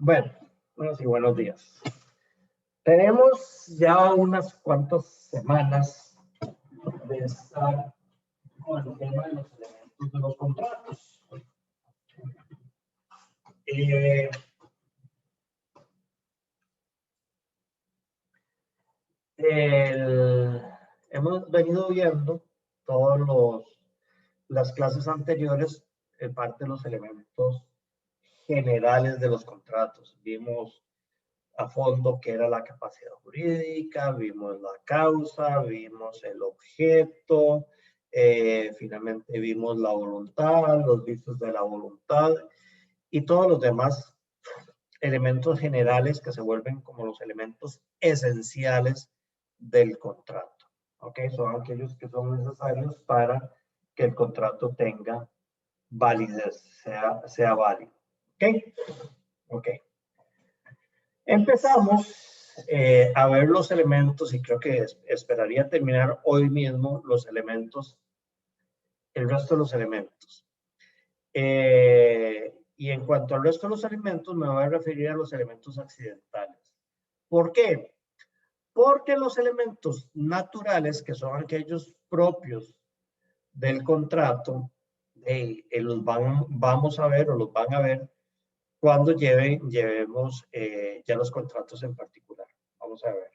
Bueno, buenos y buenos días. Tenemos ya unas cuantas semanas de estar con el tema de los elementos de los contratos. Hemos venido viendo todas las clases anteriores en parte de los elementos generales de los contratos. Vimos a fondo qué era la capacidad jurídica, vimos la causa, vimos el objeto, finalmente vimos la voluntad, los vicios de la voluntad y todos los demás elementos generales que se vuelven como los elementos esenciales del contrato. ¿Ok? Son aquellos que son necesarios para que el contrato tenga validez, sea válido. ¿Ok? Ok. Empezamos a ver los elementos y creo que esperaría terminar hoy mismo los elementos, el resto de los elementos. Y en cuanto al resto de los elementos, me voy a referir a los elementos accidentales. ¿Por qué? Porque los elementos naturales, que son aquellos propios del contrato, los vamos a ver o los van a ver cuando llevemos ya los contratos en particular. Vamos a ver.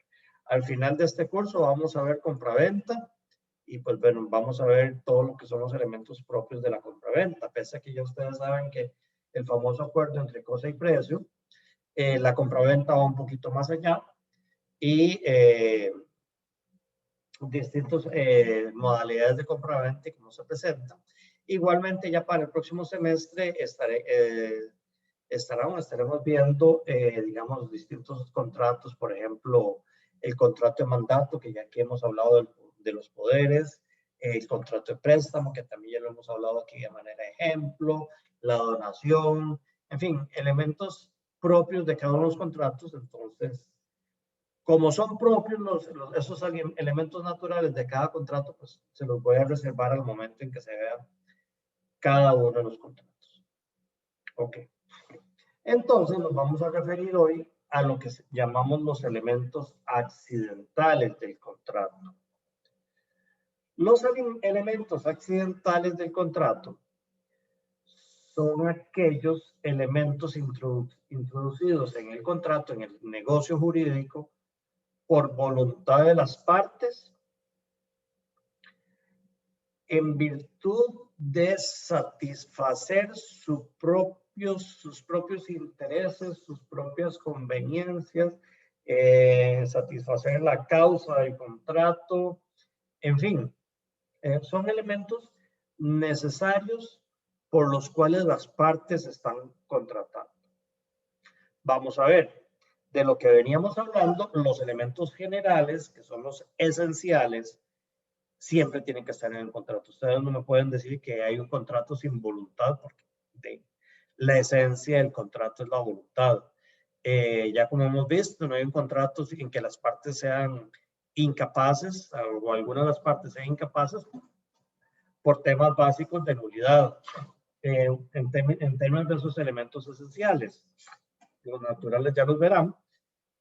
Al final de este curso vamos a ver compraventa y pues bueno, vamos a ver todo lo que son los elementos propios de la compraventa. Pese a que ya ustedes saben que el famoso acuerdo entre cosa y precio, la compraventa va un poquito más allá y distintas modalidades de compraventa y cómo se presentan. Igualmente ya para el próximo semestre estaremos viendo, digamos, distintos contratos, por ejemplo, el contrato de mandato, que ya aquí hemos hablado de los poderes, el contrato de préstamo, que también ya lo hemos hablado aquí de manera de ejemplo, la donación, en fin, elementos propios de cada uno de los contratos. Entonces, como son propios esos elementos naturales de cada contrato, pues se los voy a reservar al momento en que se vea cada uno de los contratos. Ok. Entonces nos vamos a referir hoy a lo que llamamos los elementos accidentales del contrato. Los elementos accidentales del contrato son aquellos elementos introducidos en el contrato, en el negocio jurídico, por voluntad de las partes, en virtud de satisfacer sus propios intereses, sus propias conveniencias, satisfacer la causa del contrato, en fin, son elementos necesarios por los cuales las partes están contratando. Vamos a ver, de lo que veníamos hablando, los elementos generales, que son los esenciales, siempre tienen que estar en el contrato. Ustedes no me pueden decir que hay un contrato sin voluntad, porque la esencia del contrato es la voluntad. Ya como hemos visto, no hay un contrato en que las partes sean incapaces, o algunas de las partes sean incapaces por temas básicos de nulidad, en términos de esos elementos esenciales. Los naturales ya los verán,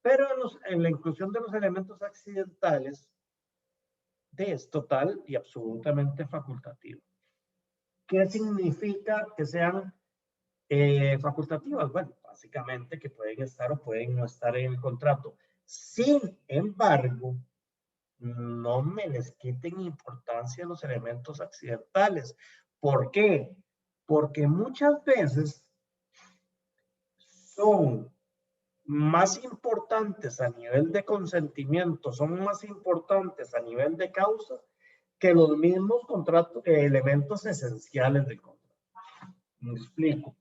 pero en la inclusión de los elementos accidentales, es total y absolutamente facultativo. ¿Qué significa que sean facultativas? Bueno, básicamente que pueden estar o pueden no estar en el contrato. Sin embargo, no me les quiten importancia los elementos accidentales. ¿Por qué? Porque muchas veces son más importantes a nivel de consentimiento, son más importantes a nivel de causa que los mismos contratos, elementos esenciales del contrato. Me explico.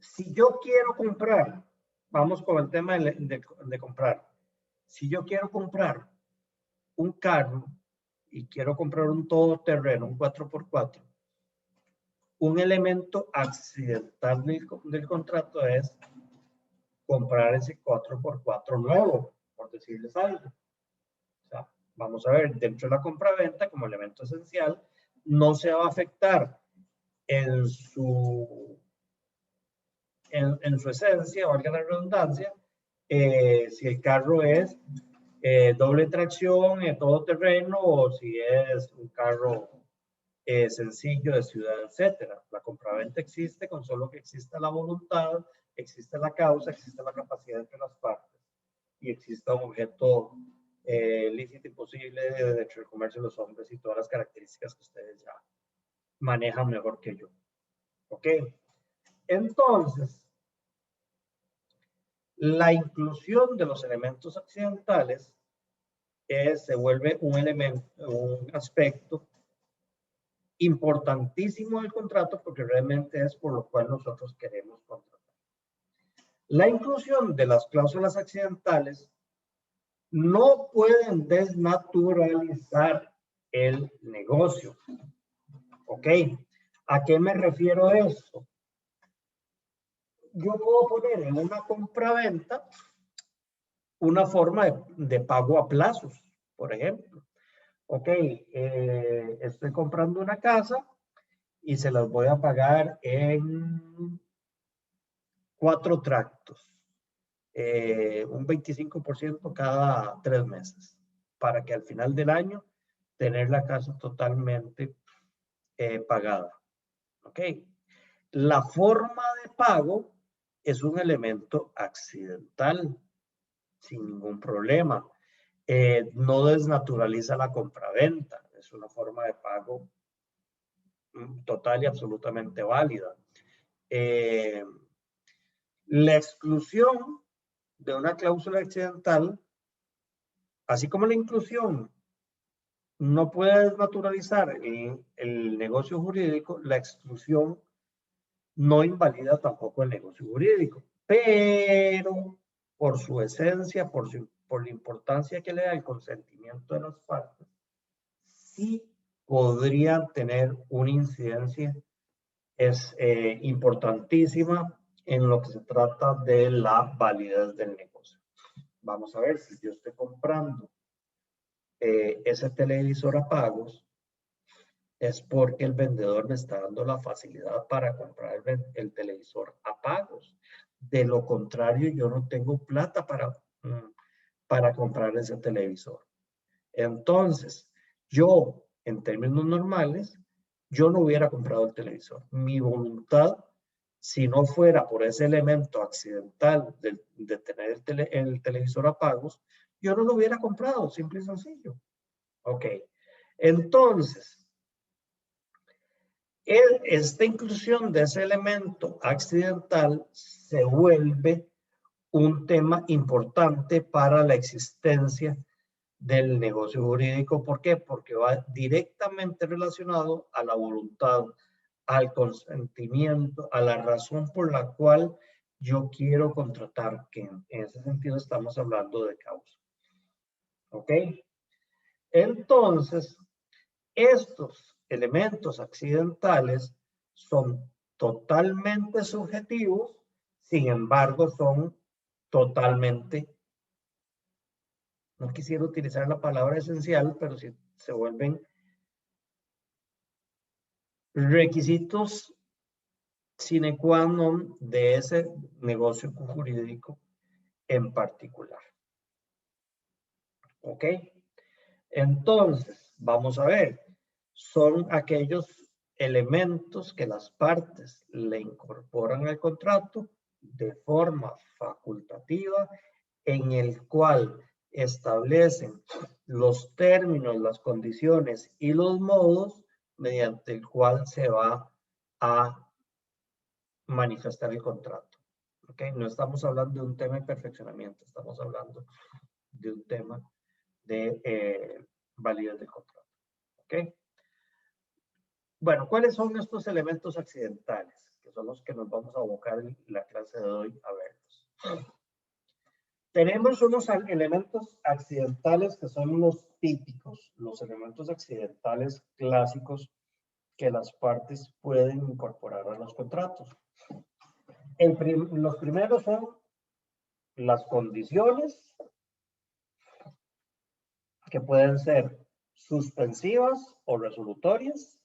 Si yo quiero comprar, vamos con el tema de comprar. Si yo quiero comprar un carro y quiero comprar un todoterreno, un 4x4, un elemento accidental del contrato es comprar ese 4x4 nuevo, por decirles algo. O sea, Vamos a ver, dentro de la compraventa, como elemento esencial, no se va a afectar en su esencia, valga la redundancia, si el carro es doble tracción, todoterreno, o si es un carro sencillo de ciudad, etcétera. La compraventa existe con solo que exista la voluntad, existe la causa, existe la capacidad entre las partes y exista un objeto lícito y posible dentro del comercio de los hombres y todas las características que ustedes ya manejan mejor que yo. ¿Ok? Entonces, la inclusión de los elementos accidentales se vuelve un elemento, un aspecto importantísimo del contrato porque realmente es por lo cual nosotros queremos contratar. La inclusión de las cláusulas accidentales no pueden desnaturalizar el negocio. ¿Ok? ¿A qué me refiero esto? Yo puedo poner en una compraventa una forma de pago a plazos, por ejemplo. Ok, estoy comprando una casa y se las voy a pagar en 4 tractos, un 25% cada 3 meses, para que al final del año tener la casa totalmente pagada. Ok, la forma de pago es un elemento accidental, sin ningún problema. No desnaturaliza la compraventa, es una forma de pago total y absolutamente válida. La exclusión de una cláusula accidental, así como la inclusión, no puede desnaturalizar el negocio jurídico, la exclusión no invalida tampoco el negocio jurídico, pero por su esencia, por la importancia que le da el consentimiento de las partes, sí podría tener una incidencia importantísima en lo que se trata de la validez del negocio. Vamos a ver, si yo estoy comprando ese televisor a pagos, es porque el vendedor me está dando la facilidad para comprar el televisor a pagos. De lo contrario, yo no tengo plata para comprar ese televisor. Entonces, yo, en términos normales, yo no hubiera comprado el televisor. Mi voluntad, si no fuera por ese elemento accidental de tener el televisor a pagos, yo no lo hubiera comprado, simple y sencillo. Ok. Entonces, esta inclusión de ese elemento accidental se vuelve un tema importante para la existencia del negocio jurídico. ¿Por qué? Porque va directamente relacionado a la voluntad, al consentimiento, a la razón por la cual yo quiero contratar, que en ese sentido estamos hablando de causa. ¿Ok? Entonces, estos elementos accidentales son totalmente subjetivos, sin embargo, son totalmente, no quisiera utilizar la palabra esencial, pero sí se vuelven requisitos sine qua non de ese negocio jurídico en particular. ¿Ok? Entonces, vamos a ver, son aquellos elementos que las partes le incorporan al contrato de forma facultativa, en el cual establecen los términos, las condiciones y los modos mediante el cual se va a manifestar el contrato. ¿Okay? No estamos hablando de un tema de perfeccionamiento, estamos hablando de un tema de validez del contrato. ¿Ok? Bueno, ¿cuáles son estos elementos accidentales? Que son los que nos vamos a abocar en la clase de hoy a verlos. Tenemos unos elementos accidentales que son los típicos, los elementos accidentales clásicos que las partes pueden incorporar a los contratos. Los primeros son las condiciones que pueden ser suspensivas o resolutorias.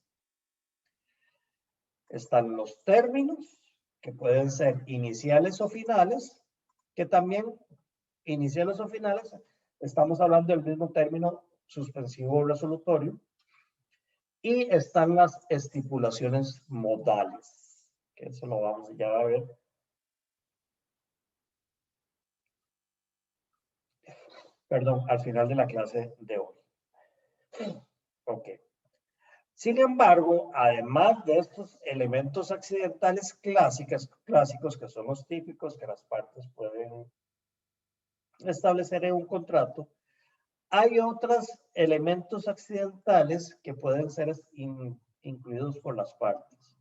Están los términos, que pueden ser iniciales o finales, que también iniciales o finales, estamos hablando del mismo término suspensivo o resolutorio. Y están las estipulaciones modales, que eso lo vamos ya a ver. Perdón, al final de la clase de hoy. Ok. Sin embargo, además de estos elementos accidentales clásicos, que son los típicos que las partes pueden establecer en un contrato, hay otros elementos accidentales que pueden ser incluidos por las partes.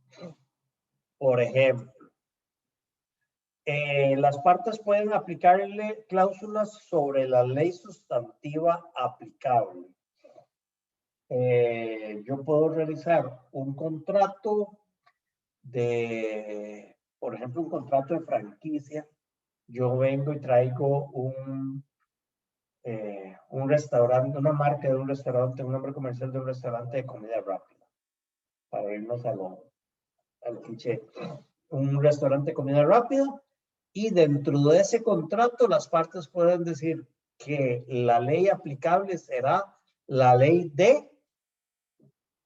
Por ejemplo, las partes pueden aplicarle cláusulas sobre la ley sustantiva aplicable. Yo puedo realizar un contrato por ejemplo, un contrato de franquicia. Yo vengo y traigo un restaurante, una marca de un restaurante, un nombre comercial de un restaurante de comida rápida, para irnos a lo cliché. Un restaurante de comida rápida, y dentro de ese contrato las partes pueden decir que la ley aplicable será la ley de,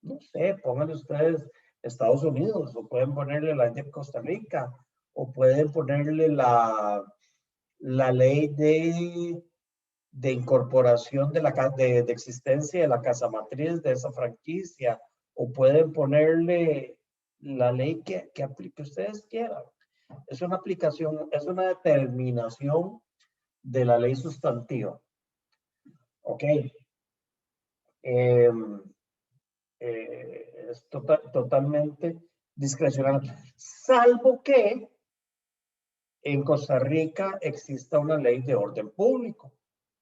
no sé, pónganle ustedes Estados Unidos, o pueden ponerle la ley de Costa Rica, o pueden ponerle la ley de incorporación de existencia de la casa matriz de esa franquicia, o pueden ponerle la ley que aplique ustedes quieran. Es una aplicación, es una determinación de la ley sustantiva. Ok. Es totalmente discrecional, salvo que en Costa Rica exista una ley de orden público,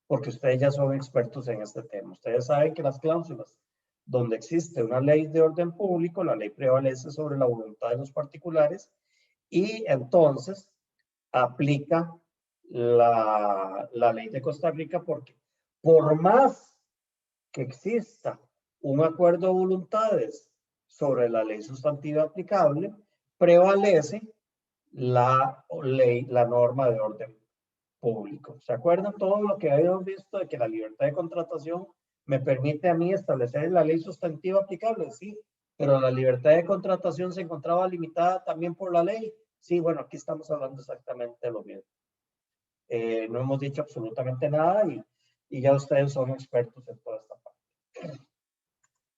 porque ustedes ya son expertos en este tema. Ustedes saben que las cláusulas donde existe una ley de orden público, la ley prevalece sobre la voluntad de los particulares, y entonces aplica la ley de Costa Rica, porque por más que exista un acuerdo de voluntades sobre la ley sustantiva aplicable, prevalece la ley, la norma de orden público. ¿Se acuerdan todo lo que habíamos visto de que la libertad de contratación me permite a mí establecer la ley sustantiva aplicable? Sí, pero la libertad de contratación se encontraba limitada también por la ley. Sí, bueno, aquí estamos hablando exactamente de lo mismo. No hemos dicho absolutamente nada, y ya ustedes son expertos en toda esta parte.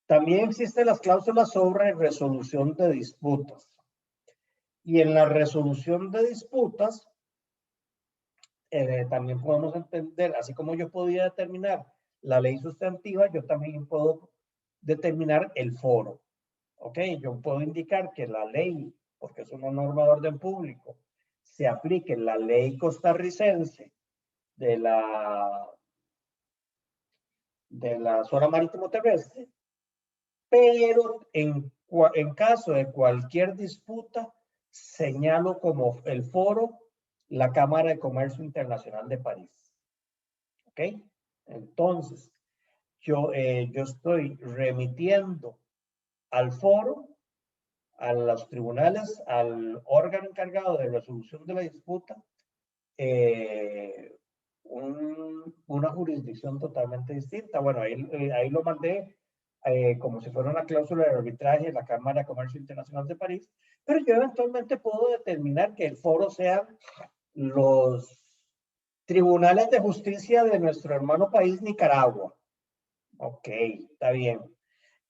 También existen las cláusulas sobre resolución de disputas. Y en la resolución de disputas, también podemos entender, así como yo podía determinar la ley sustantiva, yo también puedo determinar el foro. ¿Ok? Yo puedo indicar que la ley, porque es una norma de orden público, se aplique la ley costarricense de la zona marítimo terrestre, pero en caso de cualquier disputa, señalo como el foro la Cámara de Comercio Internacional de París. ¿Ok? Entonces, yo estoy remitiendo al foro, a los tribunales, al órgano encargado de resolución de la disputa, una jurisdicción totalmente distinta. Bueno, ahí lo mandé como si fuera una cláusula de arbitraje en la Cámara de Comercio Internacional de París, pero yo eventualmente puedo determinar que el foro sean los tribunales de justicia de nuestro hermano país, Nicaragua. Ok, está bien.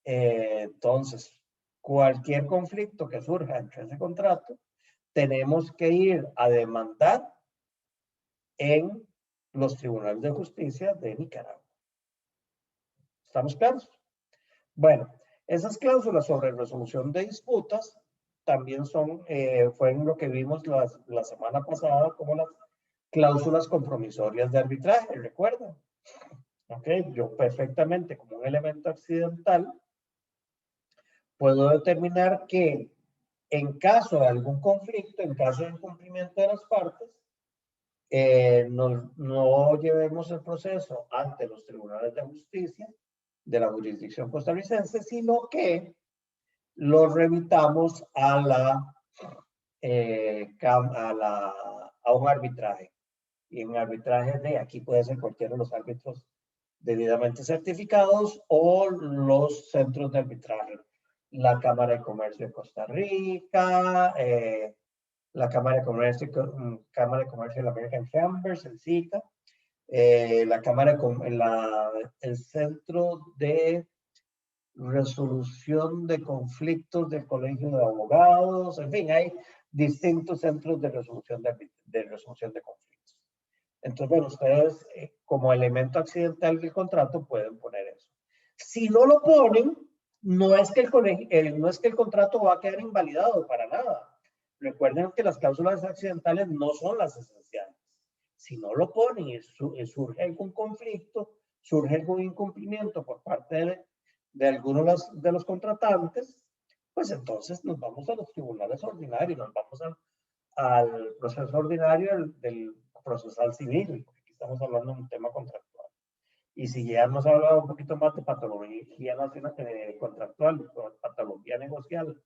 Entonces, cualquier conflicto que surja entre ese contrato, tenemos que ir a demandar en los tribunales de justicia de Nicaragua. ¿Estamos claros? Bueno, esas cláusulas sobre resolución de disputas también fueron lo que vimos la semana pasada como las cláusulas compromisorias de arbitraje, ¿recuerdan? Ok, yo perfectamente como un elemento accidental puedo determinar que en caso de algún conflicto, en caso de incumplimiento de las partes, no llevemos el proceso ante los tribunales de justicia de la jurisdicción costarricense, sino que lo remitamos a un arbitraje. Y en arbitraje de aquí puede ser cualquiera de los árbitros debidamente certificados o los centros de arbitraje. La Cámara de Comercio de Costa Rica, la Cámara de Comercio de la American Chambers, el CICA, la Cámara de el Centro de Resolución de Conflictos del Colegio de Abogados, en fin, hay distintos centros de resolución de conflictos. Entonces, bueno, ustedes como elemento accidental del contrato pueden poner eso. Si no lo ponen, no es que el contrato va a quedar invalidado para nada. Recuerden que las cláusulas accidentales no son las esenciales. Si no lo ponen y surge algún conflicto, surge algún incumplimiento por parte de algunos de los contratantes, pues entonces nos vamos a los tribunales ordinarios, nos vamos al proceso ordinario del procesal civil, porque aquí estamos hablando de un tema contractual. Y si ya hemos hablado un poquito más de patología contractual, patología negocial,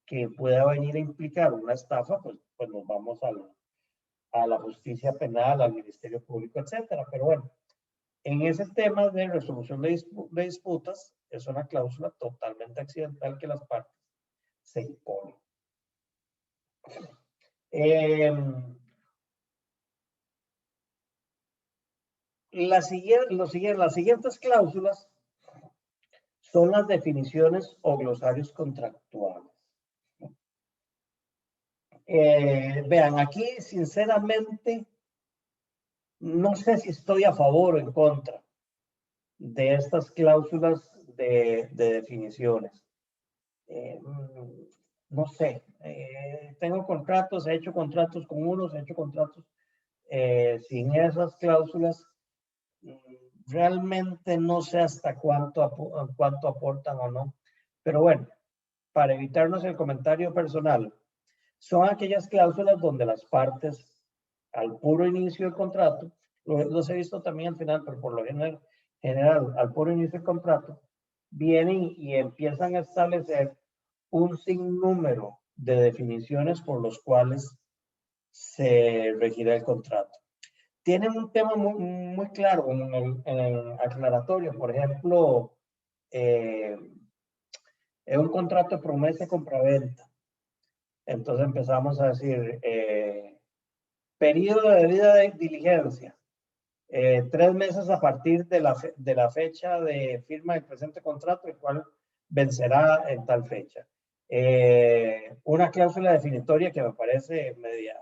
que pueda venir a implicar una estafa, pues nos vamos a la justicia penal, al Ministerio Público, etcétera. Pero bueno, en ese tema de resolución de disputas, es una cláusula totalmente accidental que las partes se imponen. Las siguientes cláusulas son las definiciones o glosarios contractuales. Vean, aquí sinceramente no sé si estoy a favor o en contra de estas cláusulas de definiciones. No sé, tengo contratos, he hecho contratos con unos, he hecho contratos sin esas cláusulas. Realmente no sé hasta cuánto aportan o no, pero bueno, para evitarnos el comentario personal, son aquellas cláusulas donde las partes al puro inicio del contrato, los he visto también al final, pero por lo general al puro inicio del contrato, vienen y empiezan a establecer un sinnúmero de definiciones por los cuales se regirá el contrato. Tienen un tema muy claro en el aclaratorio, por ejemplo, es un contrato de promesa y compraventa. Entonces empezamos a decir, periodo de debida diligencia, 3 meses a partir de la fecha de firma del presente contrato, el cual vencerá en tal fecha. Una cláusula definitoria que me parece media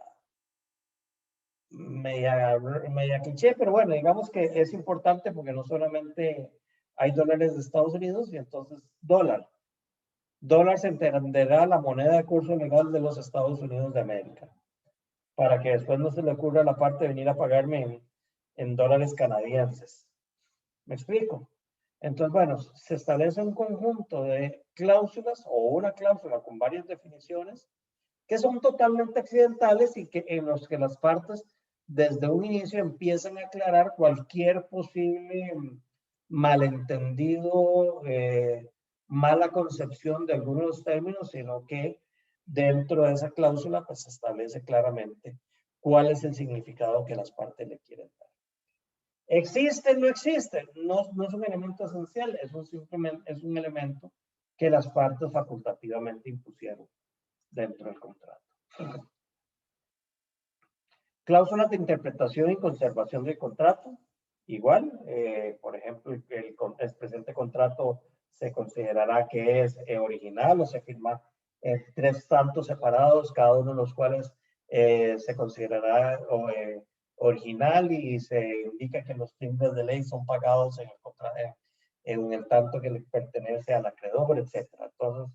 cliché, pero bueno, digamos que es importante porque no solamente hay dólares de Estados Unidos y entonces dólar se entenderá la moneda de curso legal de los Estados Unidos de América, para que después no se le ocurra la parte de venir a pagarme en dólares canadienses. ¿Me explico? Entonces, bueno, se establece un conjunto de cláusulas o una cláusula con varias definiciones que son totalmente accidentales y en los que las partes desde un inicio empiezan a aclarar cualquier posible malentendido, mala concepción de algunos de los términos, sino que dentro de esa cláusula pues se establece claramente cuál es el significado que las partes le quieren dar. ¿Existe o no existe? No es un elemento esencial, simplemente es un elemento que las partes facultativamente impusieron dentro del contrato. Cláusulas de interpretación y conservación del contrato. Igual, por ejemplo, el presente contrato se considerará que es original o se firma 3 tantos separados, cada uno de los cuales se considerará original y se indica que los fines de ley son pagados en el tanto que le pertenece al acreedor, etc. Entonces,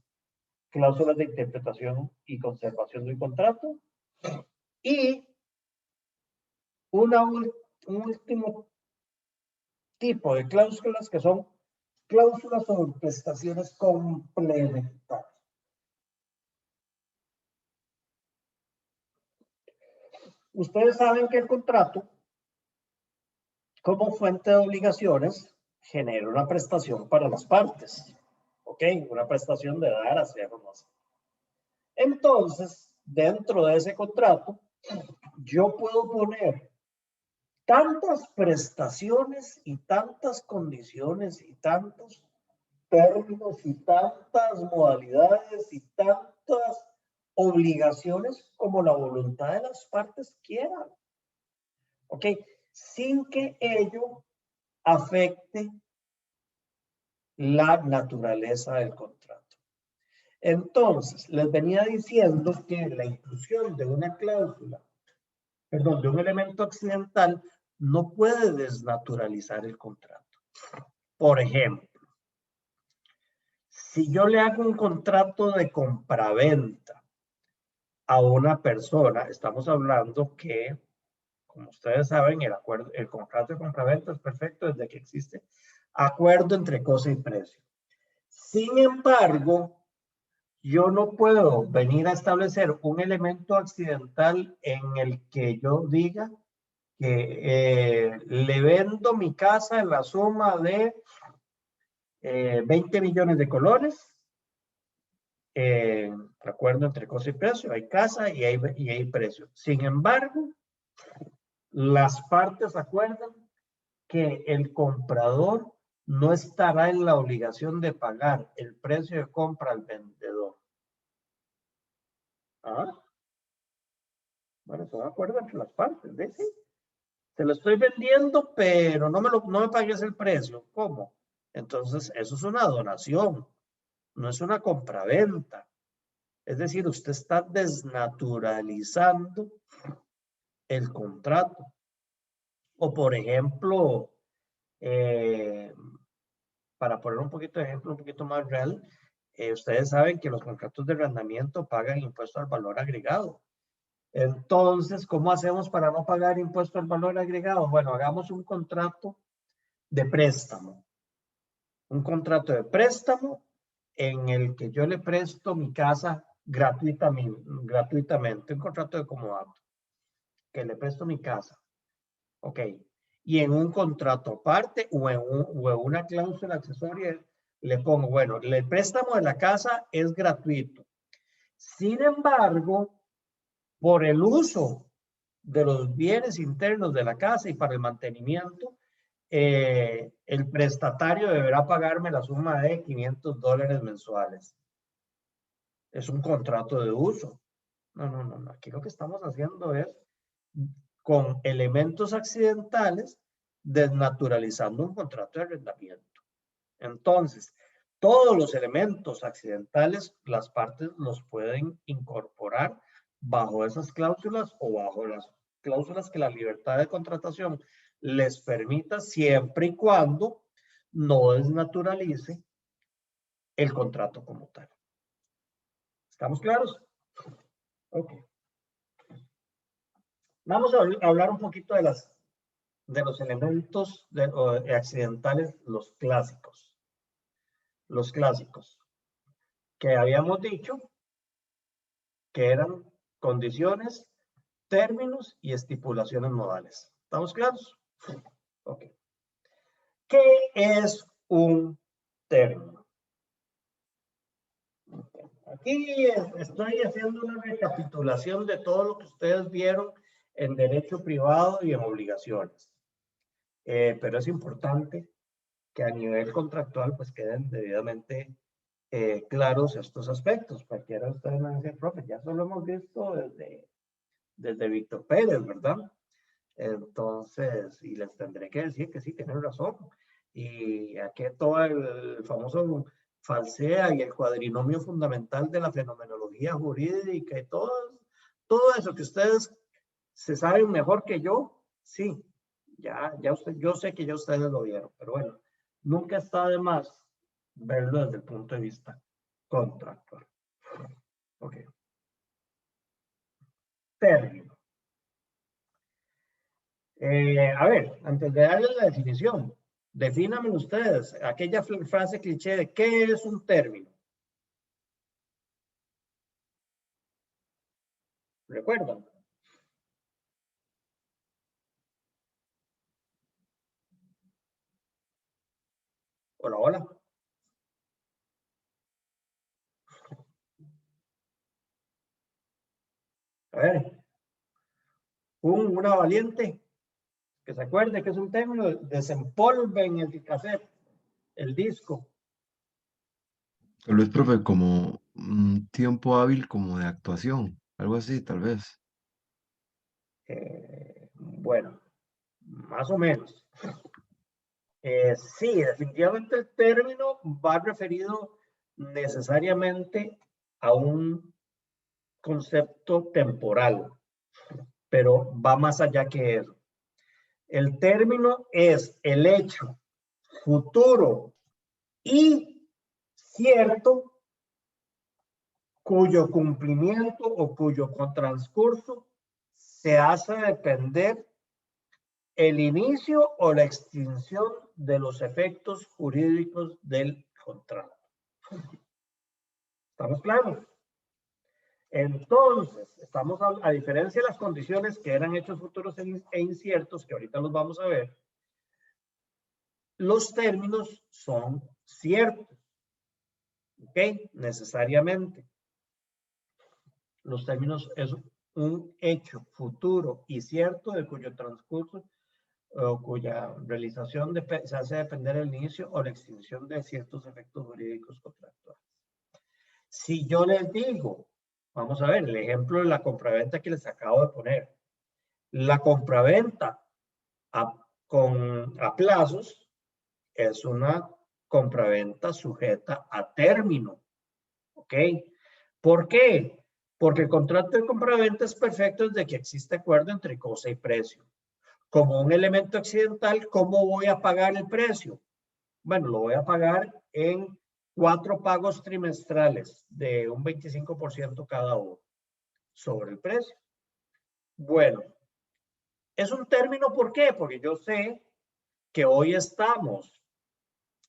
cláusulas de interpretación y conservación del contrato. Y un último tipo de cláusulas que son cláusulas sobre prestaciones complementarias. Ustedes saben que el contrato, como fuente de obligaciones, genera una prestación para las partes. ¿Ok? Una prestación de dar, hacer o no hacer. Entonces, dentro de ese contrato, yo puedo poner tantas prestaciones y tantas condiciones y tantos términos y tantas modalidades y tantas obligaciones como la voluntad de las partes quieran. ¿Ok? Sin que ello afecte la naturaleza del contrato. Entonces, les venía diciendo que la inclusión de una cláusula, perdón, de un elemento accidental no puede desnaturalizar el contrato. Por ejemplo, si yo le hago un contrato de compraventa a una persona, estamos hablando que, como ustedes saben, el contrato de compraventa es perfecto desde que existe acuerdo entre cosa y precio. Sin embargo, yo no puedo venir a establecer un elemento accidental en el que yo diga que le vendo mi casa en la suma de 20 millones de colones, acuerdo entre cosa y precio, hay casa y hay precio. Sin embargo, las partes acuerdan que el comprador no estará en la obligación de pagar el precio de compra al vendedor. ¿Ah? Bueno, eso de acuerdo entre las partes, ¿ves? ¿Sí? Te lo estoy vendiendo, pero no me pagues el precio. ¿Cómo? Entonces, eso es una donación, no es una compraventa. Es decir, usted está desnaturalizando el contrato. O, por ejemplo, para poner un poquito de ejemplo, un poquito más real, ustedes saben que los contratos de arrendamiento pagan impuesto al valor agregado. Entonces, ¿cómo hacemos para no pagar impuesto al valor agregado? Bueno, hagamos un contrato de préstamo. Un contrato de préstamo en el que yo le presto mi casa gratuitamente. Un contrato de comodato. Que le presto mi casa. Ok. Y en un contrato aparte o en una cláusula accesoria le pongo, bueno, el préstamo de la casa es gratuito. Sin embargo, por el uso de los bienes internos de la casa y para el mantenimiento, el prestatario deberá pagarme la suma de $500 mensuales. Es un contrato de uso. No. Aquí lo que estamos haciendo es, con elementos accidentales, desnaturalizando un contrato de arrendamiento. Entonces, todos los elementos accidentales, las partes los pueden incorporar bajo esas cláusulas o bajo las cláusulas que la libertad de contratación les permita, siempre y cuando no desnaturalice el contrato como tal. ¿Estamos claros? Ok. Vamos a hablar un poquito de los elementos accidentales, los clásicos. Los clásicos, que habíamos dicho que eran condiciones, términos y estipulaciones modales. ¿Estamos claros? Ok. ¿Qué es un término? Aquí estoy haciendo una recapitulación de todo lo que ustedes vieron en derecho privado y en obligaciones. Pero es importante que a nivel contractual pues queden debidamente claros estos aspectos. Cualquiera de ustedes me dice, profe, ya eso lo hemos visto desde Víctor Pérez, ¿verdad? Entonces, y les tendré que decir que sí, tienen razón. Y aquí todo el famoso falsea y el cuadrinomio fundamental de la fenomenología jurídica y todo eso que ustedes se saben mejor que yo, sí, yo sé que ya ustedes lo vieron, pero bueno, nunca está de más verlo desde el punto de vista contractual. Ok. Término. A ver, antes de darles la definición, defínanme ustedes aquella frase cliché de ¿qué es un término? ¿Recuerdan? Hola, hola. A ver, una valiente que se acuerde que es un término, desempolven el cassette, el disco. Tal vez, profe, como un tiempo hábil como de actuación, algo así, tal vez. Bueno, más o menos. Sí, definitivamente el término va referido necesariamente a un concepto temporal, pero va más allá que eso. El término es el hecho futuro y cierto cuyo cumplimiento o cuyo transcurso se hace depender el inicio o la extinción de los efectos jurídicos del contrato. ¿Estamos claros? Entonces, estamos a diferencia de las condiciones que eran hechos futuros e inciertos, que ahorita los vamos a ver, los términos son ciertos, ¿ok? Necesariamente. Los términos es un hecho futuro y cierto de cuyo transcurso o cuya realización se hace depender del inicio o la extinción de ciertos efectos jurídicos contractuales. Si yo les digo, vamos a ver, el ejemplo de la compraventa que les acabo de poner. La compraventa a plazos es una compraventa sujeta a término. ¿Ok? ¿Por qué? Porque el contrato de compraventa es perfecto desde que existe acuerdo entre cosa y precio. Como un elemento accidental, ¿cómo voy a pagar el precio? Bueno, lo voy a pagar en 4 pagos trimestrales de un 25% cada uno sobre el precio. Bueno, es un término, ¿por qué? Porque yo sé que hoy estamos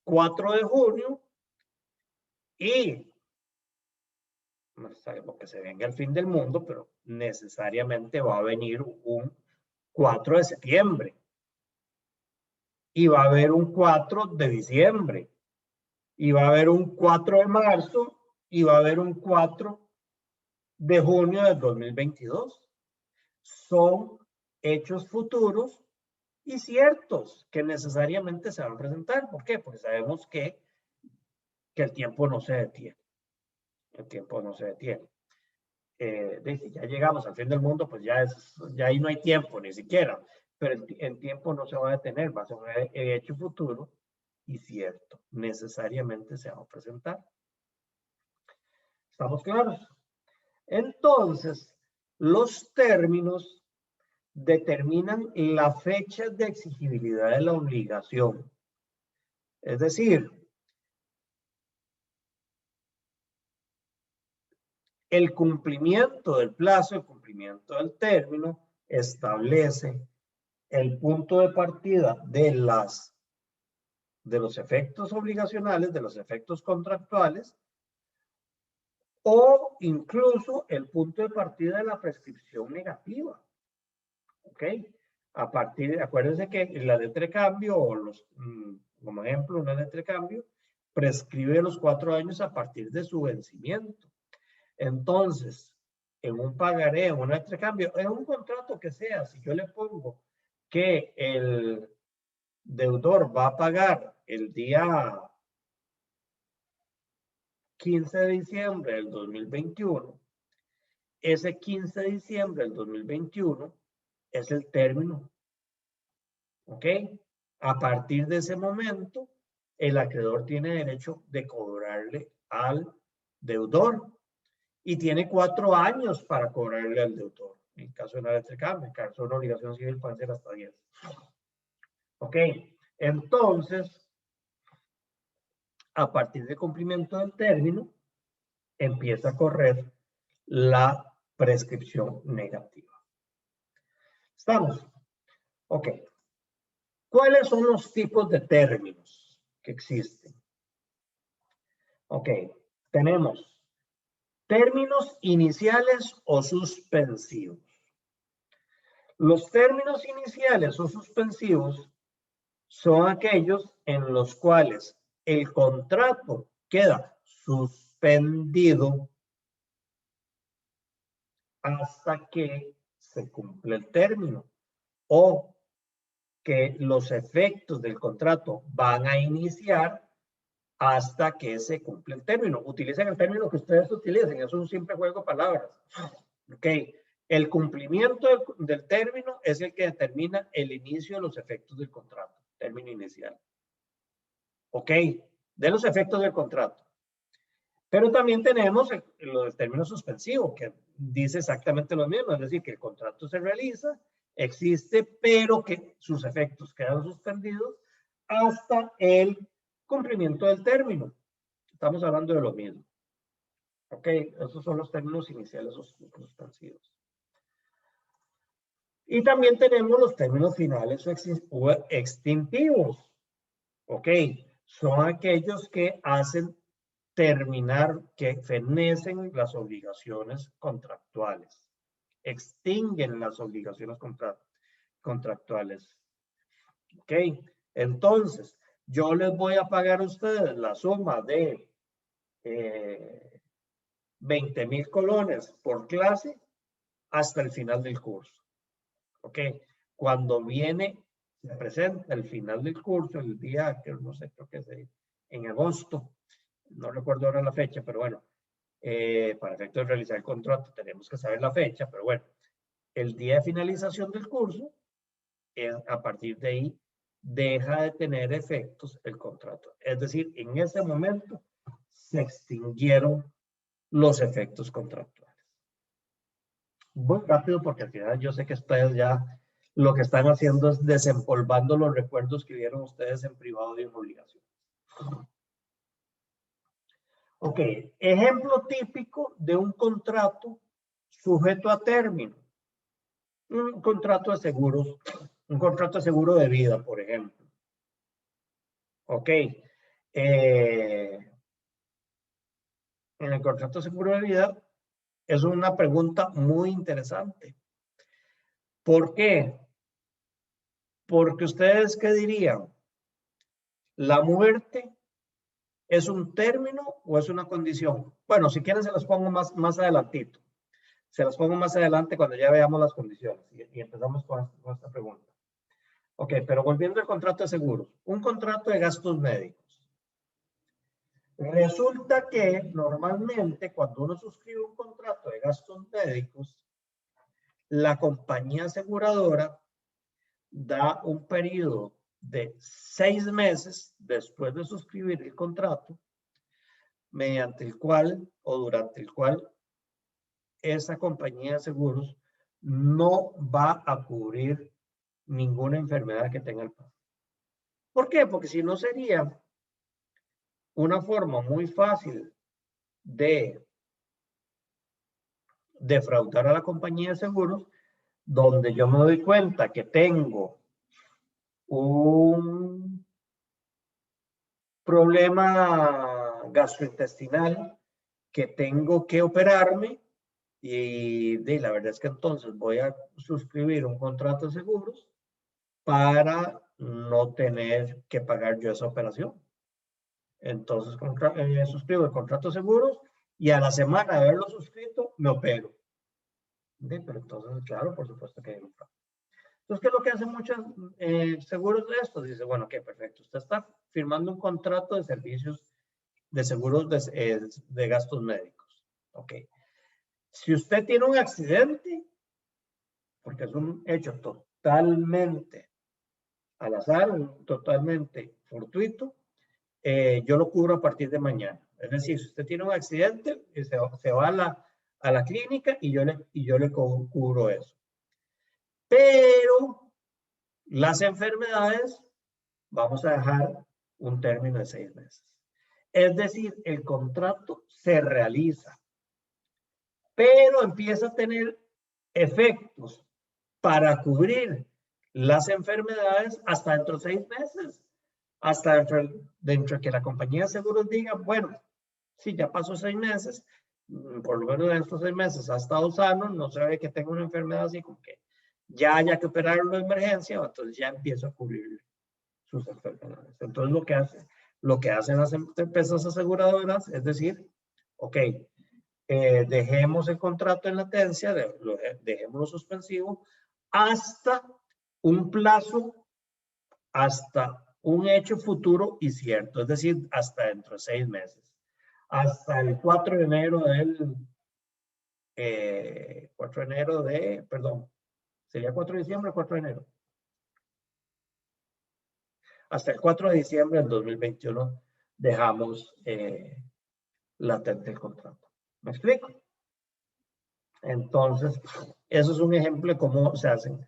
4 de junio y no sabemos que se venga el fin del mundo, pero necesariamente va a venir un 4 de septiembre y va a haber un 4 de diciembre y va a haber un 4 de marzo y va a haber un 4 de junio del 2022. Son hechos futuros y ciertos que necesariamente se van a presentar. ¿Por qué? Porque sabemos que el tiempo no se detiene. El tiempo no se detiene. Si ya llegamos al fin del mundo, pues ya ahí no hay tiempo ni siquiera. Pero el tiempo no se va a detener, va a ser un hecho futuro y cierto. Necesariamente se va a presentar. ¿Estamos claros? Entonces, los términos determinan la fecha de exigibilidad de la obligación. Es decir, el cumplimiento del plazo, el cumplimiento del término, establece el punto de partida de los efectos obligacionales, de los efectos contractuales, o incluso el punto de partida de la prescripción negativa. ¿Ok? Acuérdense que la letra de cambio, o como ejemplo, una letra de cambio, prescribe los 4 años a partir de su vencimiento. Entonces, en un pagaré, en una letra de cambio, en un contrato que sea, si yo le pongo que el deudor va a pagar el día 15 de diciembre del 2021, ese 15 de diciembre del 2021 es el término. ¿Ok? A partir de ese momento, el acreedor tiene derecho de cobrarle al deudor y tiene 4 años para cobrarle al deudor. En el caso de una letra de cambio, en el caso de una obligación civil puede ser hasta 10. ¿Ok? Entonces, a partir del cumplimiento del término, empieza a correr la prescripción negativa. ¿Estamos? Ok. ¿Cuáles son los tipos de términos que existen? Ok. Tenemos términos iniciales o suspensivos. Los términos iniciales o suspensivos son aquellos en los cuales el contrato queda suspendido hasta que se cumple el término, o que los efectos del contrato van a iniciar hasta que se cumple el término. Utilicen el término que ustedes utilicen, eso es un simple juego de palabras. Ok, el cumplimiento del término es el que determina el inicio de los efectos del contrato, término inicial. Ok, de los efectos del contrato. Pero también tenemos el término suspensivo, que dice exactamente lo mismo, es decir, que el contrato se realiza, existe, pero que sus efectos quedan suspendidos hasta el cumplimiento del término. Estamos hablando de lo mismo. Ok, esos son los términos iniciales suspensivos. Y también tenemos los términos finales o extintivos. Ok, son aquellos que hacen terminar, que fenecen las obligaciones contractuales, extinguen las obligaciones contractuales. Ok, entonces yo les voy a pagar a ustedes la suma de 20,000 colones por clase hasta el final del curso. Ok, cuando se presenta el final del curso, el día que no sé, creo que es en agosto, no recuerdo ahora la fecha, pero bueno, para efectos de realizar el contrato tenemos que saber la fecha, pero bueno, el día de finalización del curso, a partir de ahí, deja de tener efectos el contrato. Es decir, en ese momento se extinguieron los efectos contractuales. Muy rápido porque al final yo sé que ustedes ya lo que están haciendo es desempolvando los recuerdos que vieron ustedes en privado de una obligación. Ok, ejemplo típico de un contrato sujeto a término. Un contrato de seguros, un contrato de seguro de vida, por ejemplo. Ok, en el contrato de seguro de vida es una pregunta muy interesante. ¿Por qué? Porque ustedes, ¿qué dirían? ¿La muerte es un término o es una condición? Bueno, si quieren se las pongo más adelantito. Se las pongo más adelante cuando ya veamos las condiciones y empezamos con esta pregunta. Ok, pero volviendo al contrato de seguros. Un contrato de gastos médicos. Resulta que normalmente cuando uno suscribe un contrato de gastos médicos, la compañía aseguradora da un periodo de 6 meses después de suscribir el contrato, mediante el cual o durante el cual esa compañía de seguros no va a cubrir ninguna enfermedad que tenga el paciente. ¿Por qué? Porque si no sería una forma muy fácil de defraudar a la compañía de seguros, donde yo me doy cuenta que tengo un problema gastrointestinal, que tengo que operarme y la verdad es que entonces voy a suscribir un contrato de seguros para no tener que pagar yo esa operación. Entonces suscribo el contrato de seguros y a la semana de haberlo suscrito me opero. Pero entonces, claro, por supuesto que hay un fraude. Entonces, ¿qué es lo que hacen muchos seguros de esto? Dice, bueno, ok, perfecto. Usted está firmando un contrato de servicios de seguros de gastos médicos. Ok. Si usted tiene un accidente, porque es un hecho totalmente al azar, totalmente fortuito, yo lo cubro a partir de mañana. Es decir, si usted tiene un accidente, se va a la clínica y yo le cubro eso. Pero las enfermedades, vamos a dejar un término de 6 meses. Es decir, el contrato se realiza, pero empieza a tener efectos para cubrir las enfermedades hasta dentro de 6 meses. Hasta dentro de que la compañía de seguros diga, bueno, sí, ya pasó 6 meses, por lo menos en estos 6 meses ha estado sano, no se ve que tenga una enfermedad así como que ya haya que operarlo de emergencia, entonces ya empiezo a cubrir sus enfermedades. Entonces lo que hace, lo que hacen las empresas aseguradoras es decir, ok, dejemos el contrato en latencia, dejémoslo suspensivo hasta un plazo, hasta un hecho futuro y cierto, es decir, hasta dentro de 6 meses. Hasta el 4 de enero del, 4 de enero de, perdón, sería 4 de diciembre o 4 de enero. Hasta el 4 de diciembre del 2021 dejamos latente el contrato. ¿Me explico? Entonces, eso es un ejemplo de cómo se hacen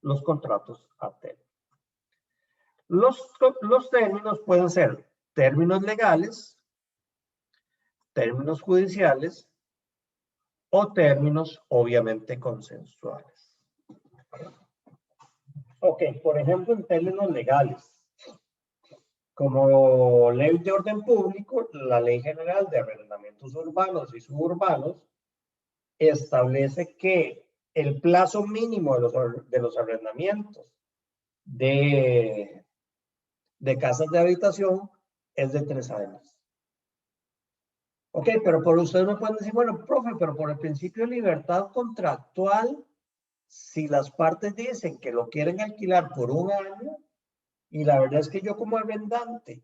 los contratos a término. Los términos pueden ser términos legales, términos judiciales o términos obviamente consensuales. Ok, por ejemplo, en términos legales, como ley de orden público, la Ley General de Arrendamientos Urbanos y Suburbanos establece que el plazo mínimo de los arrendamientos de casas de habitación es de 3 años. Ok, pero por ustedes me pueden decir, bueno, profe, pero por el principio de libertad contractual, si las partes dicen que lo quieren alquilar por 1 año, y la verdad es que yo como arrendante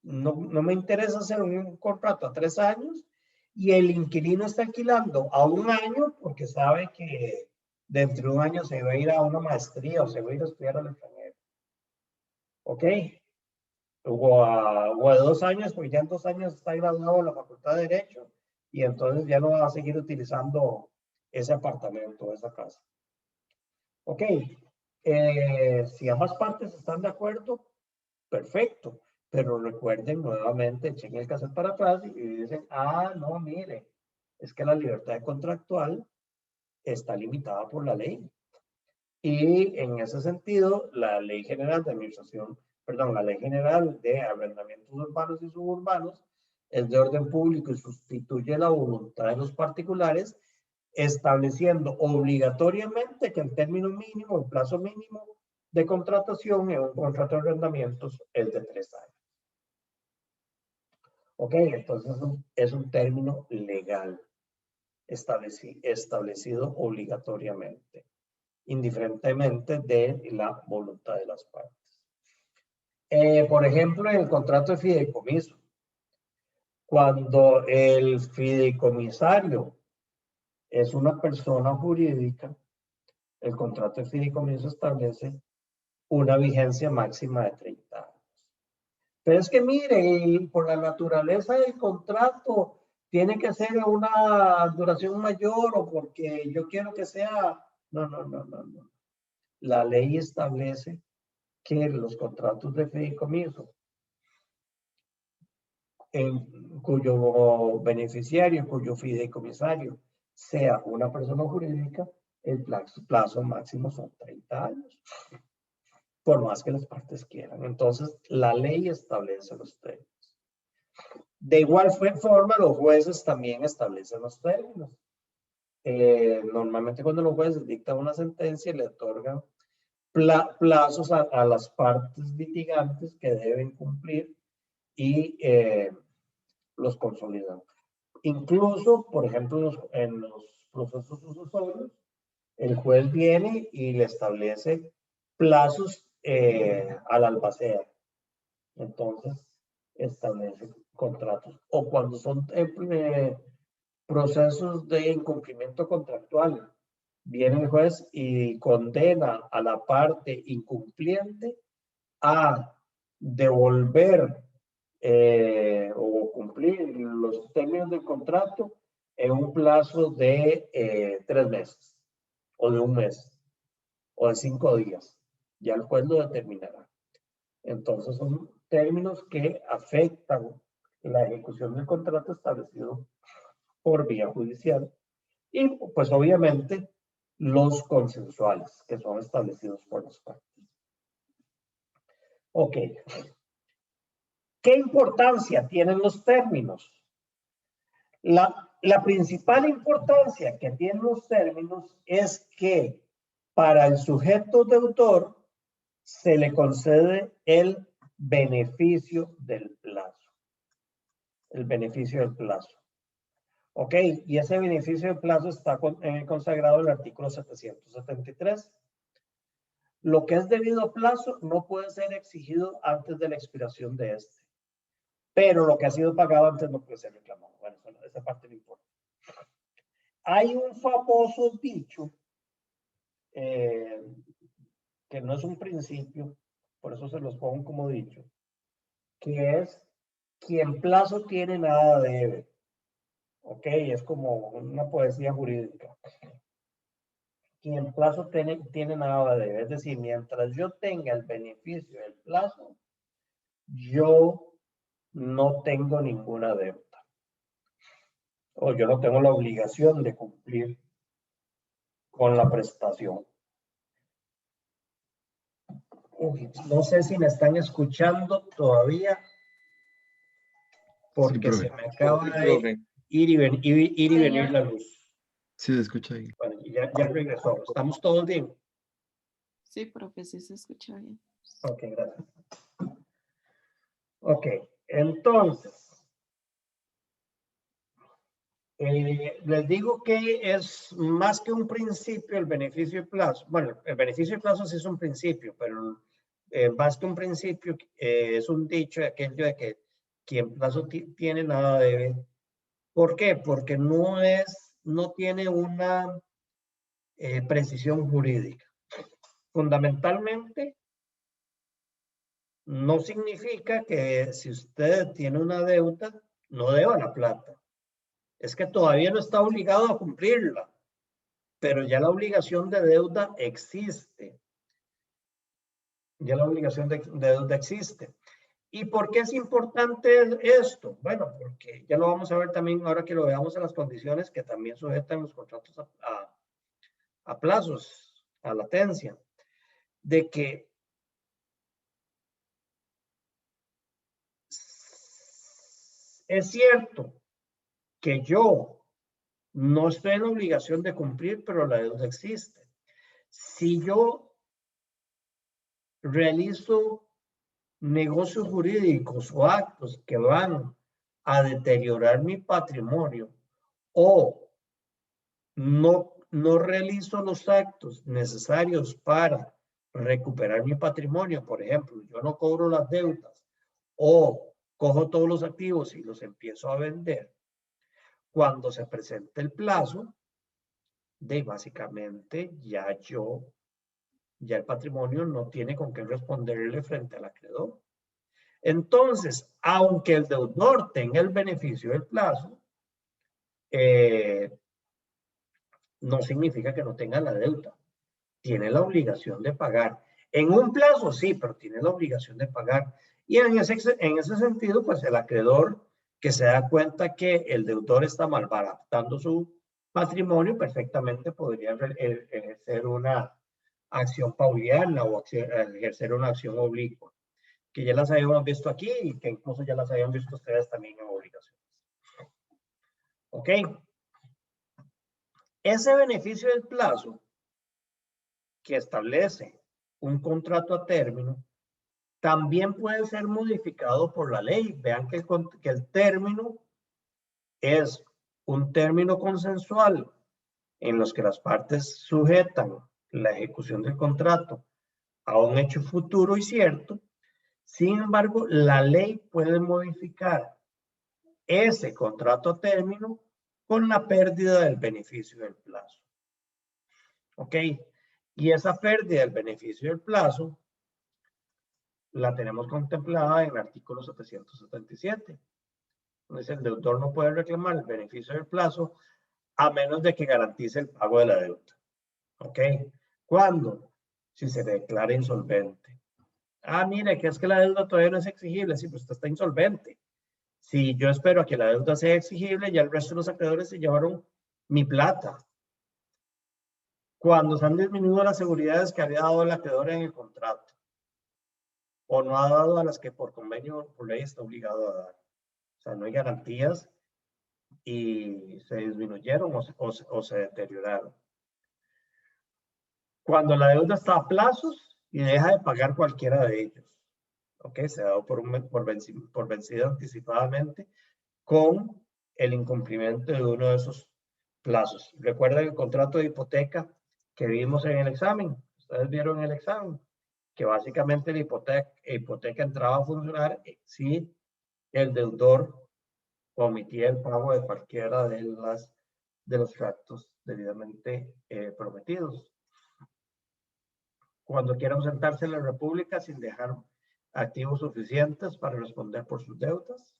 no me interesa hacer un contrato a 3 años, y el inquilino está alquilando a 1 año porque sabe que dentro de 1 año se va a ir a una maestría o se va a ir a estudiar al extranjero. Ok. O a 2 años, porque ya en 2 años está graduado de la Facultad de Derecho y entonces ya no va a seguir utilizando ese apartamento, esa casa. Ok, si ambas partes están de acuerdo, perfecto, pero recuerden nuevamente, echen el cassette para atrás y dicen, no, mire, es que la libertad contractual está limitada por la ley. Y en ese sentido, la Ley General de Administración, perdón, la Ley General de Arrendamientos Urbanos y Suburbanos es de orden público y sustituye la voluntad de los particulares, estableciendo obligatoriamente que el término mínimo, el plazo mínimo de contratación en un contrato de arrendamientos es de 3 años. Ok, entonces es un término legal establecido obligatoriamente, indiferentemente de la voluntad de las partes. Por ejemplo, en el contrato de fideicomiso, cuando el fideicomisario es una persona jurídica, el contrato de fideicomiso establece una vigencia máxima de 30 años. Pero es que mire, por la naturaleza del contrato, tiene que ser una duración mayor o porque yo quiero que sea... No. La ley establece que los contratos de fideicomiso cuyo beneficiario, cuyo fideicomisario sea una persona jurídica, el plazo máximo son 30 años, por más que las partes quieran. Entonces, la ley establece los términos. De igual forma, los jueces también establecen los términos. Normalmente cuando los jueces dictan una sentencia, le otorgan plazos a las partes litigantes que deben cumplir y los consolidan. Incluso, por ejemplo, en los procesos sucesorios, el juez viene y le establece plazos al albacea. Entonces, establece contratos. O cuando son procesos de incumplimiento contractual, viene el juez y condena a la parte incumpliente a devolver o cumplir los términos del contrato en un plazo de 3 meses, o de 1 mes, o de 5 días. Ya el juez lo determinará. Entonces son términos que afectan la ejecución del contrato establecido por vía judicial y pues obviamente los consensuales que son establecidos por las partes. Ok. ¿Qué importancia tienen los términos? La principal importancia que tienen los términos es que para el sujeto deudor se le concede el beneficio del plazo. El beneficio del plazo. Ok, y ese beneficio del plazo está consagrado en el artículo 773. Lo que es debido a plazo no puede ser exigido antes de la expiración de este. Pero lo que ha sido pagado antes no puede ser reclamado. Bueno, esa parte no importa. Hay un famoso dicho que no es un principio, por eso se los pongo como dicho, que es: quien plazo tiene, nada debe. Ok, es como una poesía jurídica. Quien plazo tiene, nada debe. Es decir, mientras yo tenga el beneficio del plazo, yo no tengo ninguna deuda. O yo no tengo la obligación de cumplir con la prestación. No sé si me están escuchando todavía, porque profe. se me acaba de ir y venir la luz. Sí, se escucha ahí. Bueno, ya regresó. ¿Estamos todos bien? Sí, profe, sí se escucha bien. Ok, gracias. Ok, entonces, les digo que es más que un principio el beneficio de plazo. Bueno, el beneficio de plazo sí es un principio, pero más que un principio es un dicho aquello de que quien plazo tiene, nada debe. ¿Por qué? Porque no tiene una precisión jurídica. Fundamentalmente, no significa que si usted tiene una deuda, no deba la plata. Es que todavía no está obligado a cumplirla, pero ya la obligación de deuda existe. Ya la obligación de deuda existe. ¿Y por qué es importante esto? Bueno, porque ya lo vamos a ver también ahora que lo veamos en las condiciones que también sujetan los contratos a plazos, a latencia, de que es cierto que yo no estoy en obligación de cumplir, pero la deuda existe. Si yo realizo negocios jurídicos o actos que van a deteriorar mi patrimonio o no realizo los actos necesarios para recuperar mi patrimonio, por ejemplo, yo no cobro las deudas o cojo todos los activos y los empiezo a vender, cuando se presente el plazo, básicamente ya el patrimonio no tiene con qué responderle frente al acreedor. Entonces, aunque el deudor tenga el beneficio del plazo, no significa que no tenga la deuda. Tiene la obligación de pagar. En un plazo sí, pero tiene la obligación de pagar. Y en ese sentido, pues el acreedor que se da cuenta que el deudor está malbaratando su patrimonio, perfectamente podría ejercer una acción pauliana o ejercer una acción oblicua, que ya las habíamos visto aquí y que incluso ya las habían visto ustedes también en obligaciones. ¿Ok? Ese beneficio del plazo que establece un contrato a término también puede ser modificado por la ley. Vean que el término es un término consensual en los que las partes sujetan la ejecución del contrato a un hecho futuro y cierto. Sin embargo, la ley puede modificar ese contrato a término con la pérdida del beneficio del plazo. ¿Ok? Y esa pérdida del beneficio del plazo la tenemos contemplada en el artículo 777. Dice: el deudor no puede reclamar el beneficio del plazo a menos de que garantice el pago de la deuda. ¿Ok? ¿Cuándo? Si se declara insolvente. Ah, mire, que es que la deuda todavía no es exigible. Sí, pues usted está insolvente. Si yo espero a que la deuda sea exigible, ya el resto de los acreedores se llevaron mi plata. Cuando se han disminuido las seguridades que había dado el acreedor en el contrato, o no ha dado a las que por convenio, por ley, está obligado a dar. O sea, no hay garantías y se disminuyeron o se deterioraron. Cuando la deuda está a plazos y deja de pagar cualquiera de ellos. ¿ok? Se ha dado por vencido anticipadamente con el incumplimiento de uno de esos plazos. Recuerden el contrato de hipoteca que vimos en el examen. Ustedes vieron en el examen que básicamente la hipoteca entraba a funcionar si el deudor omitía el pago de cualquiera de los tractos debidamente prometidos. Cuando quiera ausentarse de la República sin dejar activos suficientes para responder por sus deudas.